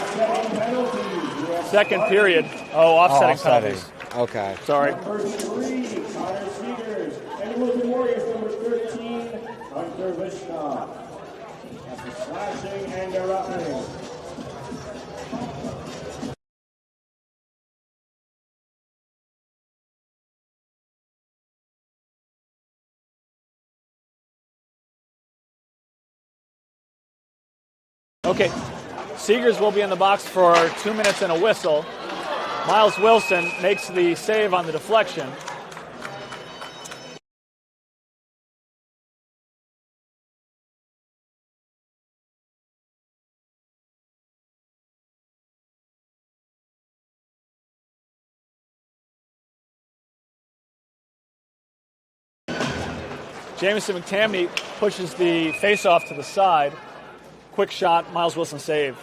second period. Offsetting penalties. Okay. Sorry. Number 3, Connor Seegers. And Wilton Warriors, number 13, Hunter Vishna. That's a slashing and a roughing. Okay, Seegers will be in the box for 2 minutes and a whistle. Miles Wilson makes the save on the deflection. Jamison McTamney pushes the face-off to the side. Quick shot, Miles Wilson save.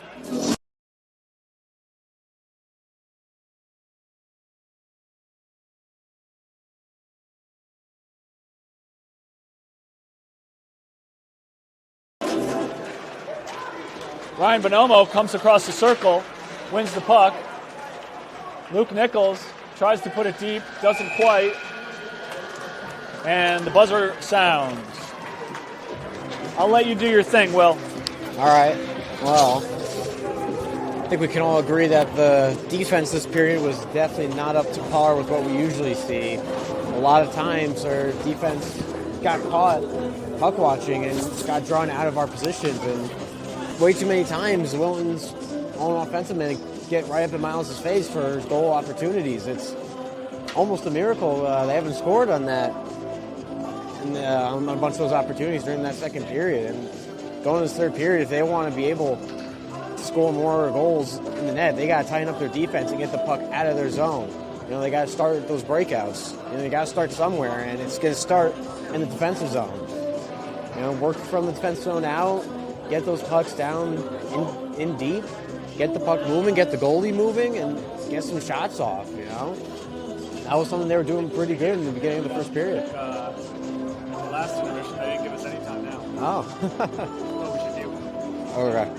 Ryan Bonomo comes across the circle, wins the puck. Luke Nichols tries to put it deep, doesn't quite. And the buzzer sounds. I'll let you do your thing, Will. All right. Well, I think we can all agree that the defense this period was definitely not up to par with what we usually see. A lot of times our defense got caught puck watching and got drawn out of our positions. And way too many times Wilton's own offensive men get right up in Miles' face for goal opportunities. It's almost a miracle they haven't scored on that. on a bunch of those opportunities during that second period. And going to this third period, if they want to be able to score more goals in the net, they got to tighten up their defense and get the puck out of their zone. They got to start those breakouts. They got to start somewhere, and it's going to start in the defensive zone. Work from the defensive zone out, get those pucks down in deep, get the puck moving, get the goalie moving, and get some shots off. That was something they were doing pretty good in the beginning of the first period. The last intermission, they didn't give us any time now. Oh. What we should do. All right.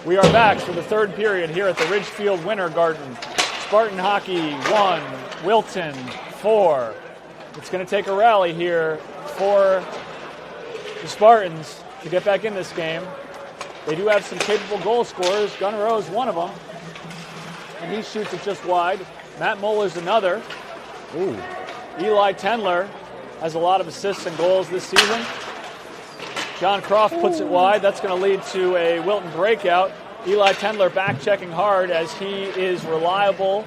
We are back for the third period here at the Ridgefield Winter Garden. Spartan hockey 1, Wilton 4. It's going to take a rally here for the Spartans to get back in this game. They do have some capable goal scorers. Gunnar O's one of them, and he shoots it just wide. Matt Moeller's another. Ooh. Eli Tendler has a lot of assists and goals this season. John Croft puts it wide. That's going to lead to a Wilton breakout. Eli Tendler back checking hard as he is reliable.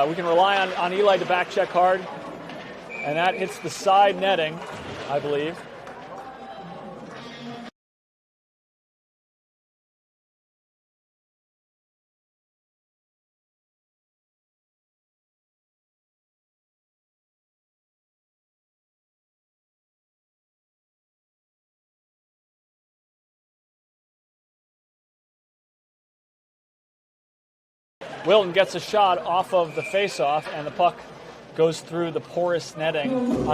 We can rely on Eli to back check hard. And that hits the side netting, I believe. Wilton gets a shot off of the face-off, and the puck goes through the porous netting.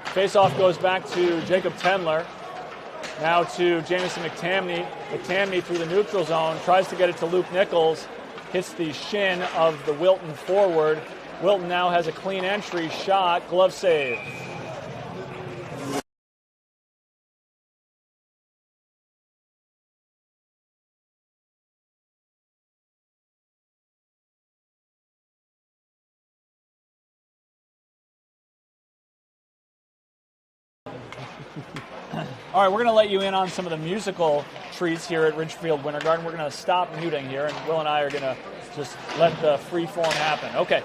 Face-off goes back to Jacob Tendler. Now to Jamison McTamney. McTamney through the neutral zone, tries to get it to Luke Nichols, hits the shin of the Wilton forward. Wilton now has a clean entry shot, glove save. All right, we're going to let you in on some of the musical treats here at Ridgefield Winter Garden. We're going to stop muting here, and Will and I are going to just let the free form happen. Okay,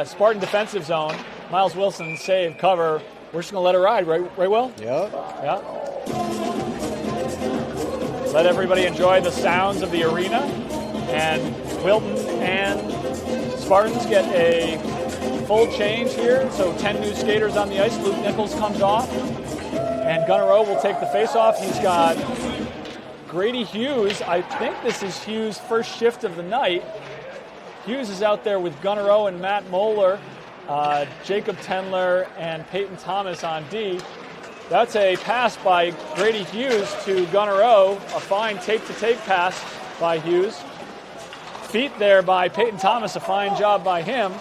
Spartan defensive zone. Miles Wilson save, cover. We're just going to let it ride, right, Will? Yep. Yeah. Let everybody enjoy the sounds of the arena. And Wilton and Spartans get a full change here. So 10 new skaters on the ice. Luke Nichols comes off. And Gunnar O will take the face-off. He's got Grady Hughes. I think this is Hughes' first shift of the night. Hughes is out there with Gunnar O and Matt Moeller, Jacob Tendler, and Peyton Thomas on D. That's a pass by Grady Hughes to Gunnar O. A fine tape-to-tape pass by Hughes. Feet there by Peyton Thomas. A fine job by him.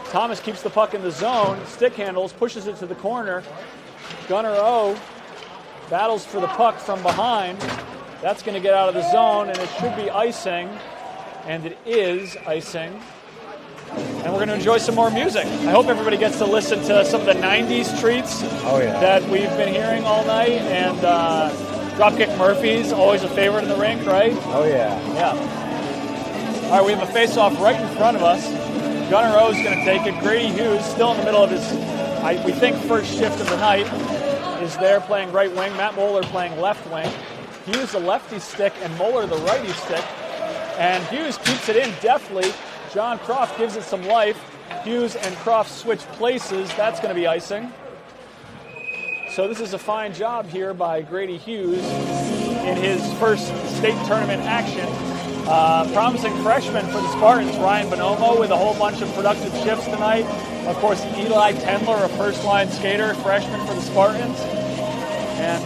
Thomas keeps the puck in the zone. Stick handles, pushes it to the corner. Gunnar O battles for the puck from behind. That's going to get out of the zone, and it should be icing. And it is icing. And we're going to enjoy some more music. I hope everybody gets to listen to some of the 90s treats that we've been hearing all night. And Dropkick Murphys, always a favorite in the rink, right? Oh, yeah. Yeah. All right, we have a face-off right in front of us. Gunnar O is going to take it. Grady Hughes, still in the middle of his, we think, first shift of the night, is there playing right wing. Matt Moeller playing left wing. Hughes the lefty stick and Moeller the righty stick. And Hughes keeps it in deftly. John Croft gives it some life. Hughes and Croft switch places. That's going to be icing. So this is a fine job here by Grady Hughes in his first state tournament action. Promising freshman for the Spartans, Ryan Bonomo, with a whole bunch of productive shifts tonight. Of course, Eli Tendler, a first-line skater, freshman for the Spartans. And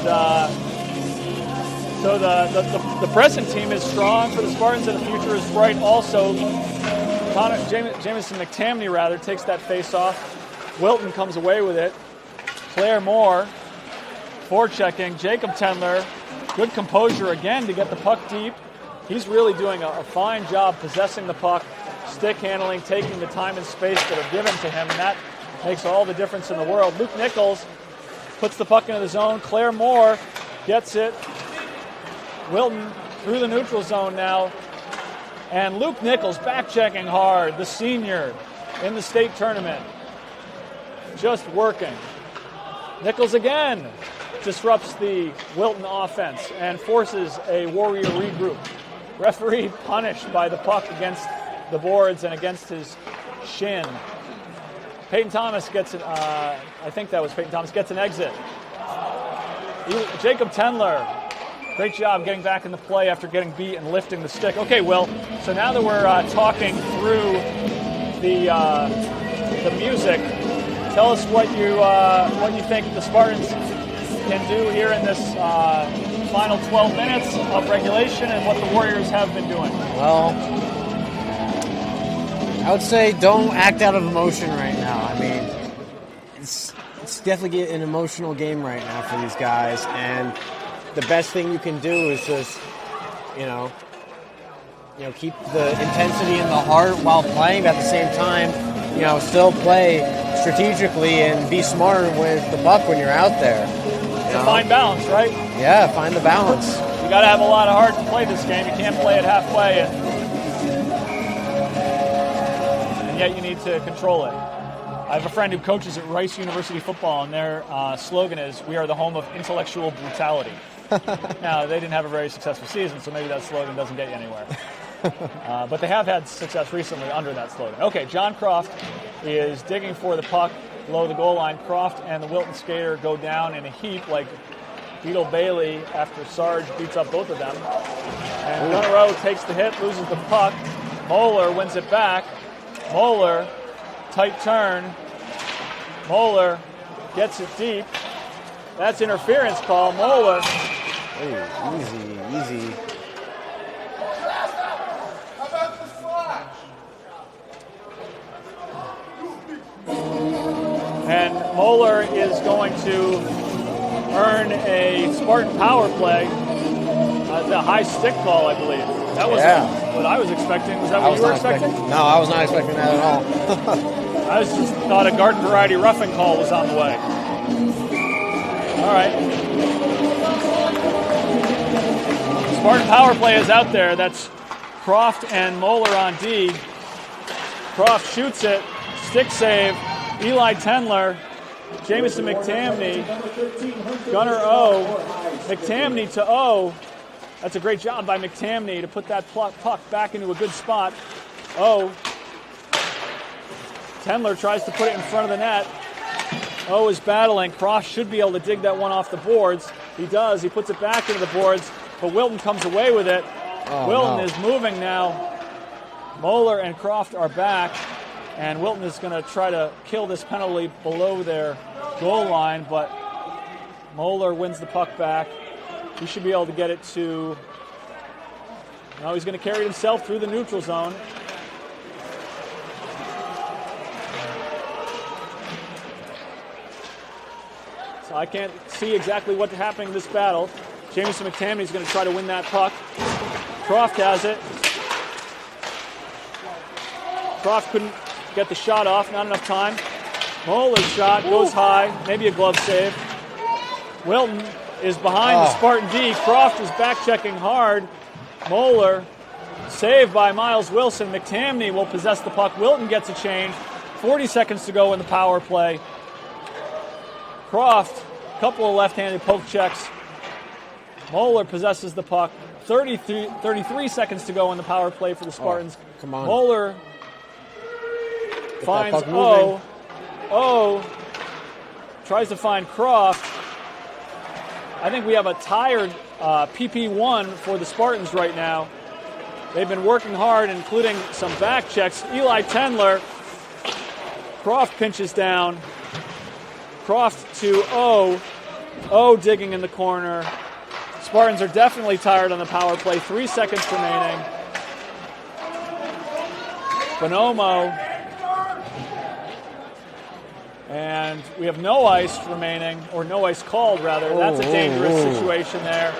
so the present team is strong for the Spartans, and the future is bright also. Jamison McTamney, takes that face-off. Wilton comes away with it. Claire Moore, forechecking. Jacob Tendler, good composure again to get the puck deep. He's really doing a fine job possessing the puck, stick handling, taking the time and space that are given to him, and that makes all the difference in the world. Luke Nichols puts the puck into the zone. Claire Moore gets it. Wilton through the neutral zone now. And Luke Nichols back-checking hard, the senior in the state tournament. Just working. Nichols again disrupts the Wilton offense and forces a Warrior regroup. Referee punished by the puck against the boards and against his shin. Peyton Thomas gets an, I think that was Peyton Thomas, gets an exit. Jacob Tendler, great job getting back into play after getting beat and lifting the stick. Okay, Will, so now that we're talking through the music, tell us what you think the Spartans can do here in this final 12 minutes of regulation and what the Warriors have been doing. Well, I would say don't act out of emotion right now. I mean, it's definitely an emotional game right now for these guys, and the best thing you can do is just, keep the intensity in the heart while playing, but at the same time, still play strategically and be smart with the puck when you're out there. To find balance, right? Yeah, find the balance. You got to have a lot of heart to play this game. You can't play it halfway, and yet you need to control it. I have a friend who coaches at Rice University football, and their slogan is, "We are the home of intellectual brutality." Now, they didn't have a very successful season, so maybe that slogan doesn't get you anywhere. But they have had success recently under that slogan. Okay, John Croft is digging for the puck below the goal line. Croft and the Wilton skater go down in a heap like Beetle Bailey after Sarge beats up both of them. And Gunnerow takes the hit, loses the puck. Moeller wins it back. Moeller, tight turn. Moeller gets it deep. That's interference call. Moeller. Hey, easy. And Moeller is going to earn a Spartan power play. It's a high stick call, I believe. That wasn't what I was expecting. Was that what you were expecting? No, I was not expecting that at all. I just thought a garden variety roughing call was on the way. All right. Spartan power play is out there. That's Croft and Moeller on D. Croft shoots it. Stick save. Eli Tendler. Jamison McTamney. Gunner O. McTamney to O. That's a great job by McTamney to put that puck back into a good spot. O. Tendler tries to put it in front of the net. O is battling. Croft should be able to dig that one off the boards. He does. He puts it back into the boards, but Wilton comes away with it. Wilton is moving now. Moeller and Croft are back, and Wilton is going to try to kill this penalty below their goal line, but Moeller wins the puck back. He should be able to get it to... No, he's going to carry it himself through the neutral zone. So I can't see exactly what's happening in this battle. Jamison McTamney is going to try to win that puck. Croft has it. Croft couldn't get the shot off, not enough time. Moeller's shot goes high, maybe a glove save. Wilton is behind the Spartan D. Croft is back-checking hard. Moeller, saved by Miles Wilson. McTamney will possess the puck. Wilton gets a change. 40 seconds to go in the power play. Croft, a couple of left-handed poke checks. Moeller possesses the puck. 33 seconds to go in the power play for the Spartans. Come on. Moeller finds O. O tries to find Croft. I think we have a tired PP1 for the Spartans right now. They've been working hard, including some back checks. Eli Tendler. Croft pinches down. Croft to O. O digging in the corner. Spartans are definitely tired on the power play. 3 seconds remaining. Bonomo. And we have no ice remaining, or no ice called, rather. That's a dangerous situation there.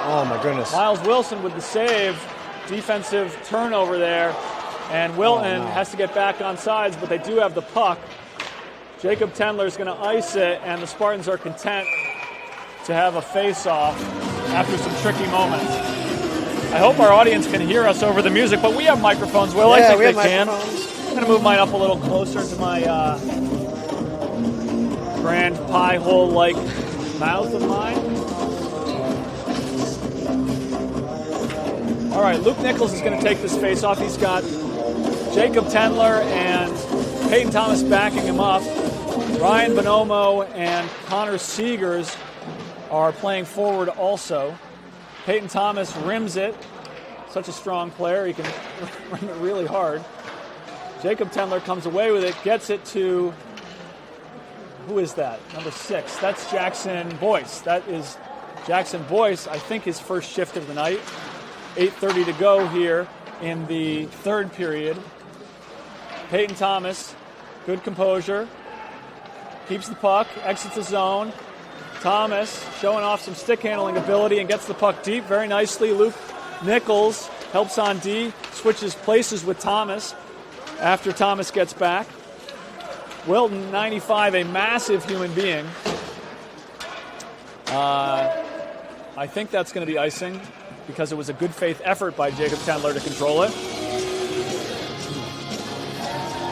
Oh, my goodness. Miles Wilson with the save. Defensive turnover there. And Wilton has to get back on sides, but they do have the puck. Jacob Tendler is going to ice it, and the Spartans are content to have a face-off after some tricky moments. I hope our audience can hear us over the music, but we have microphones, Will. Yeah, I think they can. Microphones. I'm going to move mine up a little closer to my grand pie hole-like mouth of mine. All right, Luke Nichols is going to take this face-off. He's got Jacob Tendler and Peyton Thomas backing him up. Ryan Bonomo and Connor Seegers are playing forward also. Peyton Thomas rims it. Such a strong player. He can rim it really hard. Jacob Tendler comes away with it, gets it to, who is that? Number 6. That's Jackson Boyce. That is Jackson Boyce, I think his first shift of the night. 8:30 to go here in the third period. Peyton Thomas, good composure. Keeps the puck, exits the zone. Thomas showing off some stick handling ability and gets the puck deep very nicely. Luke Nichols helps on D, switches places with Thomas after Thomas gets back. Wilton, 95, a massive human being. I think that's going to be icing because it was a good faith effort by Jacob Tendler to control it.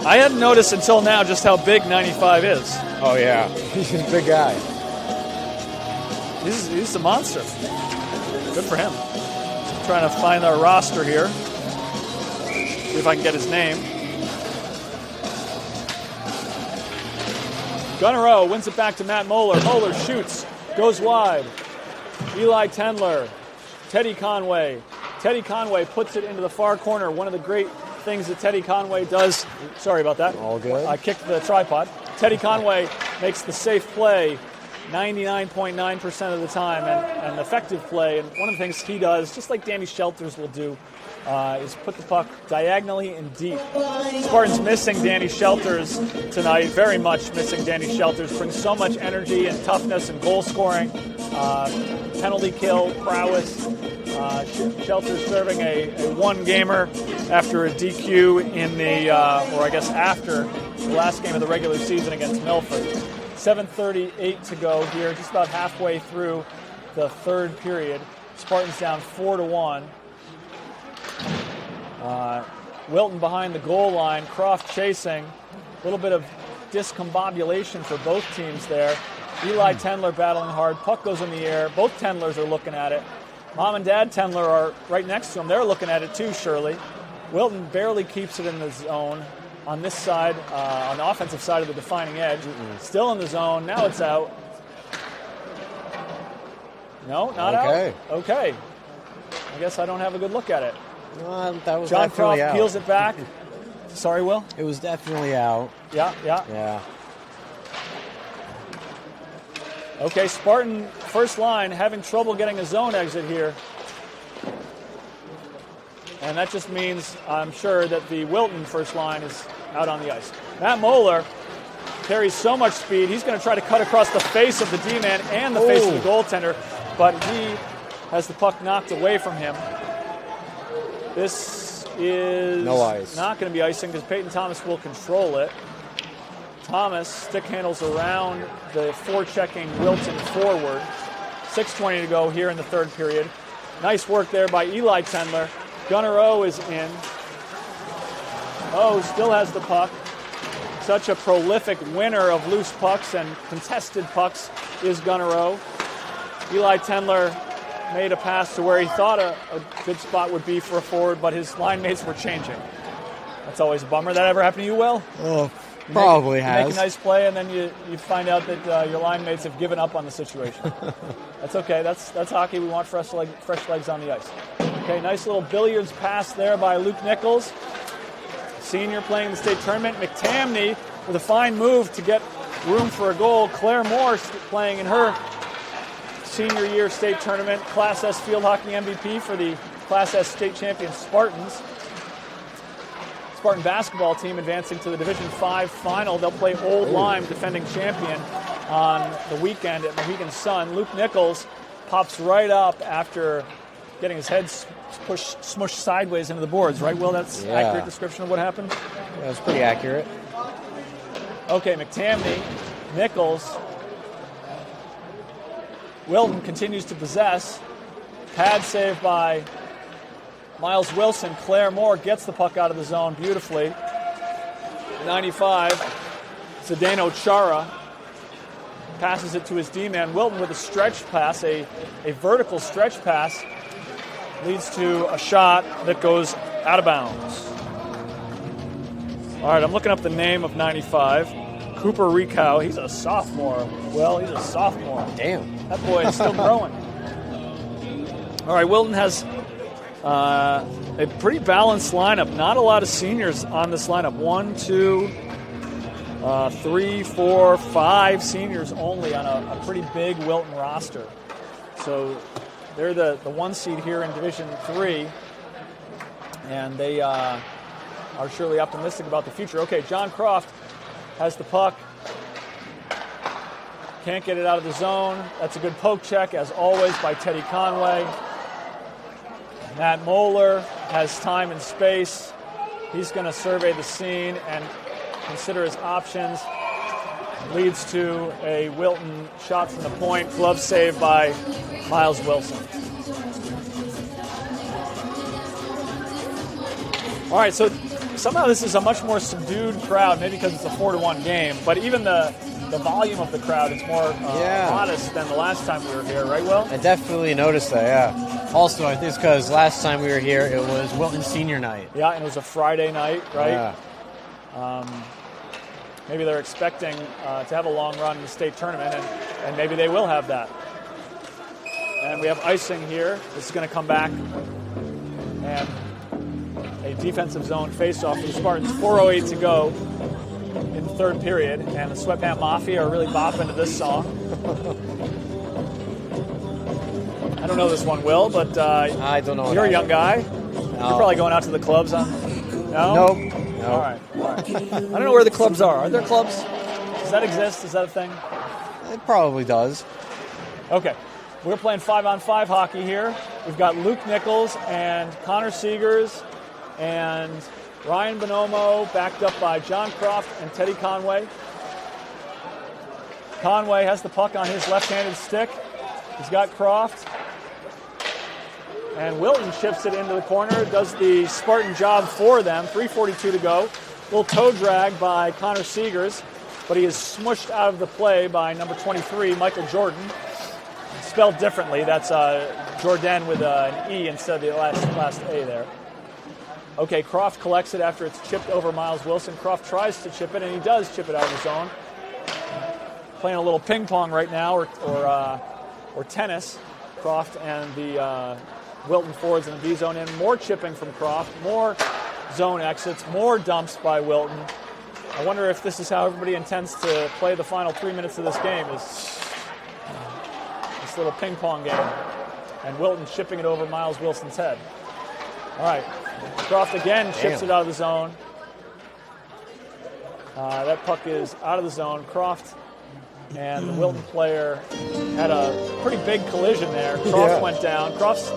I hadn't noticed until now just how big 95 is. Oh, yeah. He's a big guy. He's a monster. Good for him. Trying to find our roster here. See if I can get his name. Gunnerow wins it back to Matt Moeller. Moeller shoots, goes wide. Eli Tendler, Teddy Conway. Teddy Conway puts it into the far corner. One of the great things that Teddy Conway does. Sorry about that. All good. I kicked the tripod. Teddy Conway makes the safe play 99.9% of the time and effective play. And one of the things he does, just like Danny Shelters will do, is put the puck diagonally and deep. Spartans missing Danny Shelters tonight, very much missing Danny Shelters. Brings so much energy and toughness and goal scoring, penalty kill, prowess. Shelters serving a one-gamer after a DQ in the, or I guess after the last game of the regular season against Milford. 7:38 to go here, just about halfway through the third period. Spartans down 4-1. Wilton behind the goal line, Croft chasing. A little bit of discombobulation for both teams there. Eli Tendler battling hard. Puck goes in the air. Both Tendlers are looking at it. Mom and Dad Tendler are right next to him. They're looking at it too, surely. Wilton barely keeps it in the zone on this side, on the offensive side of the defining edge. Still in the zone. Now it's out. No, not out? Okay. I guess I don't have a good look at it. That was John definitely Croft out. peels it back. Sorry, Will? It was definitely out. Yeah. Okay, Spartan first line having trouble getting a zone exit here. And that just means, I'm sure, that the Wilton first line is out on the ice. Matt Moeller carries so much speed, he's going to try to cut across the face of the D-man and the face of the goaltender, but he has the puck knocked away from him. This is no ice. Not going to be icing because Peyton Thomas will control it. Thomas stick handles around the forechecking Wilton forward. 6:20 to go here in the third period. Nice work there by Eli Tendler. Gunnar O is in. O still has the puck. Such a prolific winner of loose pucks and contested pucks is Gunnar O. Eli Tendler made a pass to where he thought a good spot would be for a forward, but his line mates were changing. That's always a bummer. That ever happened to you, Will? Oh, probably you has. make a nice play, and then you find out that your line mates have given up on the situation. That's okay. That's hockey. We want fresh legs on the ice. Okay, nice little billiards pass there by Luke Nichols. Senior playing in the state tournament. McTamney with a fine move to get room for a goal. Claire Moore playing in her senior year state tournament. Class S field hockey MVP for the Class S state champion Spartans. Spartan basketball team advancing to the Division 5 final. They'll play Old Lyme, defending champion, on the weekend at Mohegan Sun. Luke Nichols pops right up after getting his head smushed sideways into the boards, right, Will? That's accurate description of what happened? Yeah, that's pretty accurate. Okay, McTamney, Nichols. Wilton continues to possess. Pad save by Miles Wilson. Claire Moore gets the puck out of the zone beautifully. 95, Zdeno Chara passes it to his D-man. Wilton with a stretch pass, a vertical stretch pass, leads to a shot that goes out of bounds. All right, I'm looking up the name of 95. Cooper Ricow. He's a sophomore. Well, he's a sophomore. Damn. That boy is still growing. All right, Wilton has a pretty balanced lineup. Not a lot of seniors on this lineup. 1, 2, 3, 4, 5 seniors only on a pretty big Wilton roster. So they're the 1 seed here in Division 3, and they are surely optimistic about the future. Okay, John Croft has the puck. Can't get it out of the zone. That's a good poke check, as always, by Teddy Conway. Matt Moeller has time and space. He's going to survey the scene and consider his options. Leads to a Wilton shot from the point. Glove save by Miles Wilson. All right, so somehow this is a much more subdued crowd, maybe because it's a 4-1 game, but even the volume of the crowd is more modest than the last time we were here, right, Will? I definitely noticed that, yeah. Also, I think it's because last time we were here, it was Wilton Senior Night. Yeah, and it was a Friday night, right? Yeah. Maybe they're expecting to have a long run in the state tournament, and maybe they will have that. And we have icing here. This is going to come back. And a defensive zone face-off for the Spartans. 4:08 to go in the third period, and the Sweatpant Mafia are really bopping to this song. I don't know this one, Will, but I don't know. You're a young guy. No. You're probably going out to the clubs on. No? Nope. All right. I don't know where the clubs are. Are there clubs? Does that exist? Is that a thing? It probably does. Okay. We're playing 5-on-5 hockey here. We've got Luke Nichols and Connor Seegers and Ryan Bonomo, backed up by John Croft and Teddy Conway. Conway has the puck on his left-handed stick. He's got Croft. And Wilton chips it into the corner, does the Spartan job for them. 3:42 to go. Little toe drag by Connor Seegers, but he is smushed out of the play by number 23, Michael Jordan. Spelled differently. That's Jordan with an E instead of the last A there. Okay, Croft collects it after it's chipped over Miles Wilson. Croft tries to chip it, and he does chip it out of the zone. Playing a little ping pong right now, or tennis. Croft and the Wilton forwards in the D zone, and more chipping from Croft, more zone exits, more dumps by Wilton. I wonder if this is how everybody intends to play the final 3 minutes of this game, is this little ping pong game. And Wilton chipping it over Miles Wilson's head. All right, Croft again chips it out of the zone. That puck is out of the zone. Croft and the Wilton player had a pretty big collision there. Croft went down. Croft's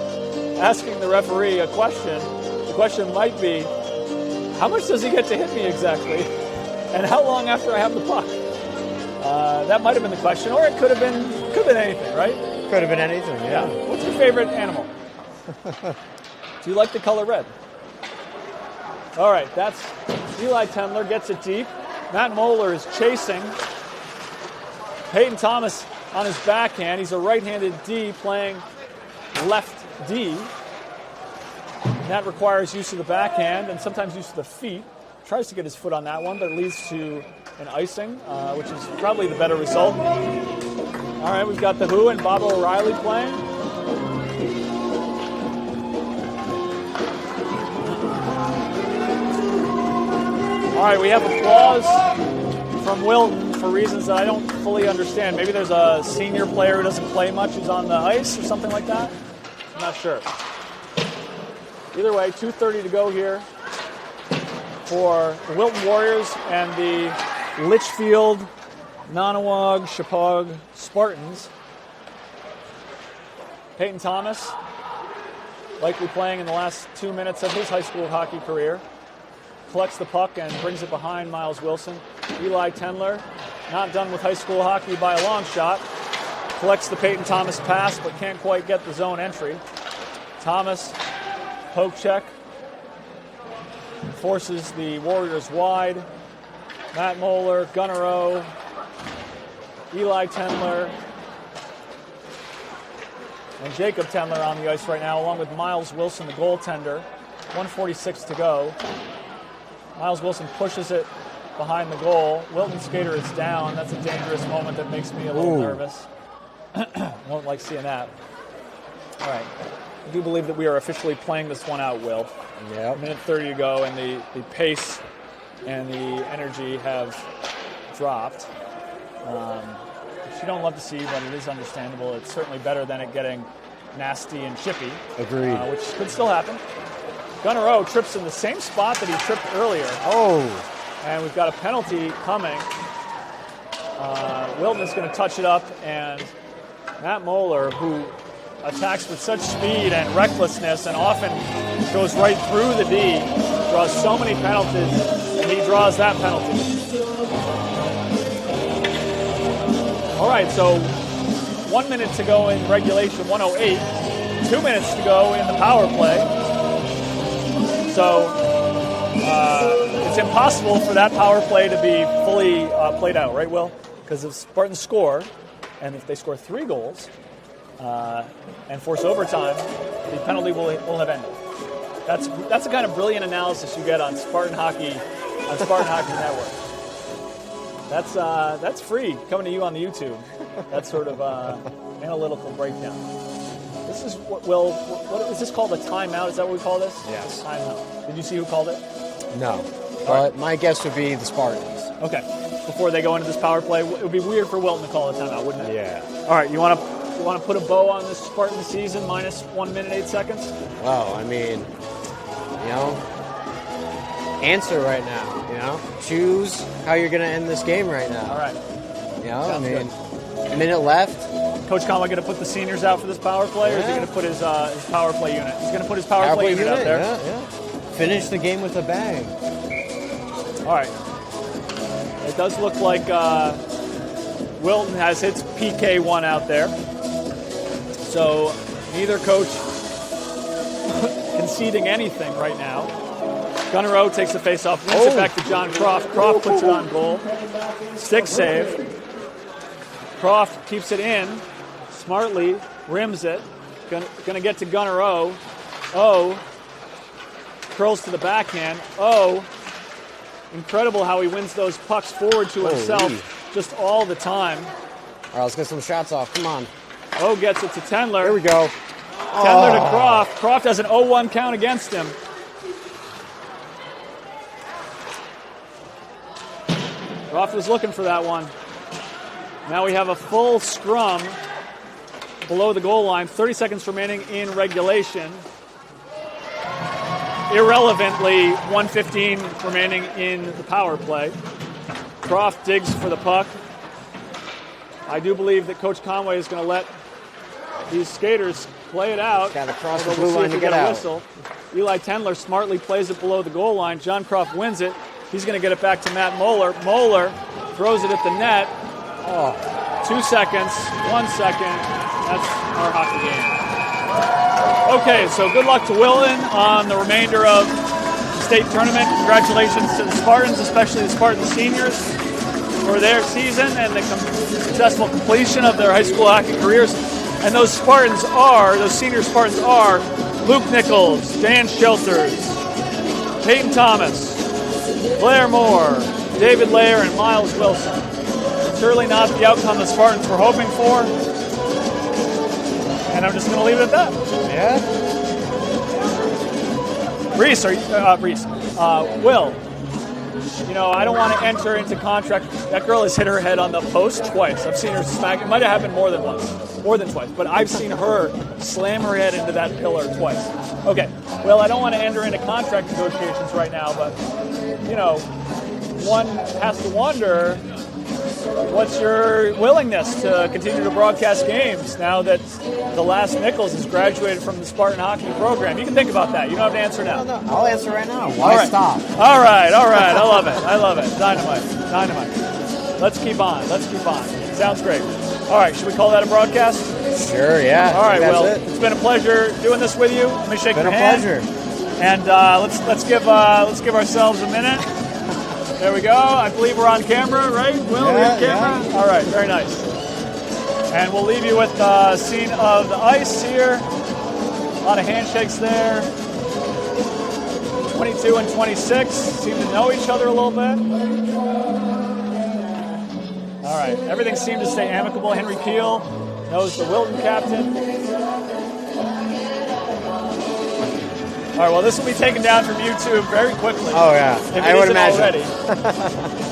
asking the referee a question. The question might be, how much does he get to hit me exactly? And how long after I have the puck? That might have been the question, or it could have been anything, right? Could have been anything, yeah. What's your favorite animal? Do you like the color red? All right, that's Eli Tendler, gets it deep. Matt Moeller is chasing. Peyton Thomas on his backhand. He's a right-handed D playing left D. And that requires use of the backhand and sometimes use of the feet. Tries to get his foot on that one, but it leads to an icing, which is probably the better result. All right, we've got the Who and Bob O'Reilly playing. All right, we have applause from Wilton for reasons that I don't fully understand. Maybe there's a senior player who doesn't play much who's on the ice or something like that. I'm not sure. Either way, 2:30 to go here for the Wilton Warriors and the Litchfield, Nonawag, Chippewa Spartans. Peyton Thomas, likely playing in the last 2 minutes of his high school hockey career, collects the puck and brings it behind Miles Wilson. Eli Tendler, not done with high school hockey by a long shot, collects the Peyton Thomas pass but can't quite get the zone entry. Thomas, poke check, forces the Warriors wide. Matt Moeller, Gunnero, Eli Tendler, and Jacob Tendler on the ice right now, along with Miles Wilson, the goaltender. 1:46 to go. Miles Wilson pushes it behind the goal. Wilton skater is down. That's a dangerous moment that makes me a little nervous. Won't like seeing that. All right. I do believe that we are officially playing this one out, Will. Yeah. A minute 30 to go, and the pace and the energy have dropped. Which you don't love to see, but it is understandable. It's certainly better than it getting nasty and chippy. Agreed. Which could still happen. Gunnar O trips in the same spot that he tripped earlier. Oh. And we've got a penalty coming. Wilton is going to touch it up, and Matt Moeller, who attacks with such speed and recklessness and often goes right through the D, draws so many penalties, and he draws that penalty. All right, so 1 minute to go in regulation, 1:08. 2 minutes to go in the power play. So it's impossible for that power play to be fully played out, right, Will? Because if Spartans score, and if they score 3 goals and force overtime, the penalty will have ended. That's the kind of brilliant analysis you get on Spartan Hockey Network. That's free coming to you on the YouTube. That sort of analytical breakdown. This is what is this called, a timeout? Is that what we call this? Yes. A timeout. Did you see who called it? No. But my guess would be the Spartans. Okay. Before they go into this power play, it would be weird for Wilton to call a timeout, wouldn't it? Yeah. All right. You want to put a bow on this Spartan season minus 1 minute 8 seconds? Well, I mean, answer right now. Choose how you're going to end this game right now. All right. Sounds good. A minute left. Coach Conway going to put the seniors out for this power play, or is he going to put his power play unit? He's going to put his power play unit out there. Yeah. Finish the game with a bang. All right. It does look like Wilton has its PK1 out there. So neither coach conceding anything right now. Gunnar O takes the face-off, wins it back to John Croft. Croft puts it on goal. Stick save. Croft keeps it in. Smartly rims it. Gonna get to Gunnar O. O curls to the backhand. O, incredible how he wins those pucks forward to himself just all the time. All right, let's get some shots off. Come on. O gets it to Tendler. Here we go. Tendler to Croft. Croft has an 0-1 count against him. Croft was looking for that one. Now we have a full scrum below the goal line. 30 seconds remaining in regulation. Irrelevantly, 1:15 remaining in the power play. Croft digs for the puck. I do believe that Coach Conway is going to let these skaters play it out. Got to cross the blue line to get out. Whistle. Eli Tendler smartly plays it below the goal line. John Croft wins it. He's going to get it back to Matt Moeller. Moeller throws it at the net. 2 seconds, 1 second. That's our hockey game. Okay, so good luck to Wilton on the remainder of the state tournament. Congratulations to the Spartans, especially the Spartan seniors, for their season and the successful completion of their high school hockey careers. And those senior Spartans are Luke Nichols, Dan Shelters, Peyton Thomas, Blair Moore, David Lair, and Miles Wilson. Surely not the outcome the Spartans were hoping for. And I'm just going to leave it at that. Yeah. Reese, Will, I don't want to enter into contract. That girl has hit her head on the post twice. I've seen her smack. It might have happened more than twice. But I've seen her slam her head into that pillar twice. Okay. Well, I don't want to enter into contract negotiations right now, but, one has to wonder, what's your willingness to continue to broadcast games now that the last Nichols has graduated from the Spartan hockey program? You can think about that. You don't have to answer now. No, I'll answer right now. Why stop? All right. I love it. Dynamite. Let's keep on. Sounds great. All right, should we call that a broadcast? Sure, yeah. All right, it's been a pleasure doing this with you. Let me shake your hand. It's been a pleasure. And let's give ourselves a minute. There we go. I believe we're on camera, right? Will, we have camera? Yeah. All right, very nice. And we'll leave you with the scene of the ice here. A lot of handshakes there. 22 and 26 seem to know each other a little bit. All right, everything seemed to stay amicable. Henry Peel knows the Wilton captain. All right, well, this will be taken down from YouTube very quickly. Oh, yeah. If it I would isn't imagine. already.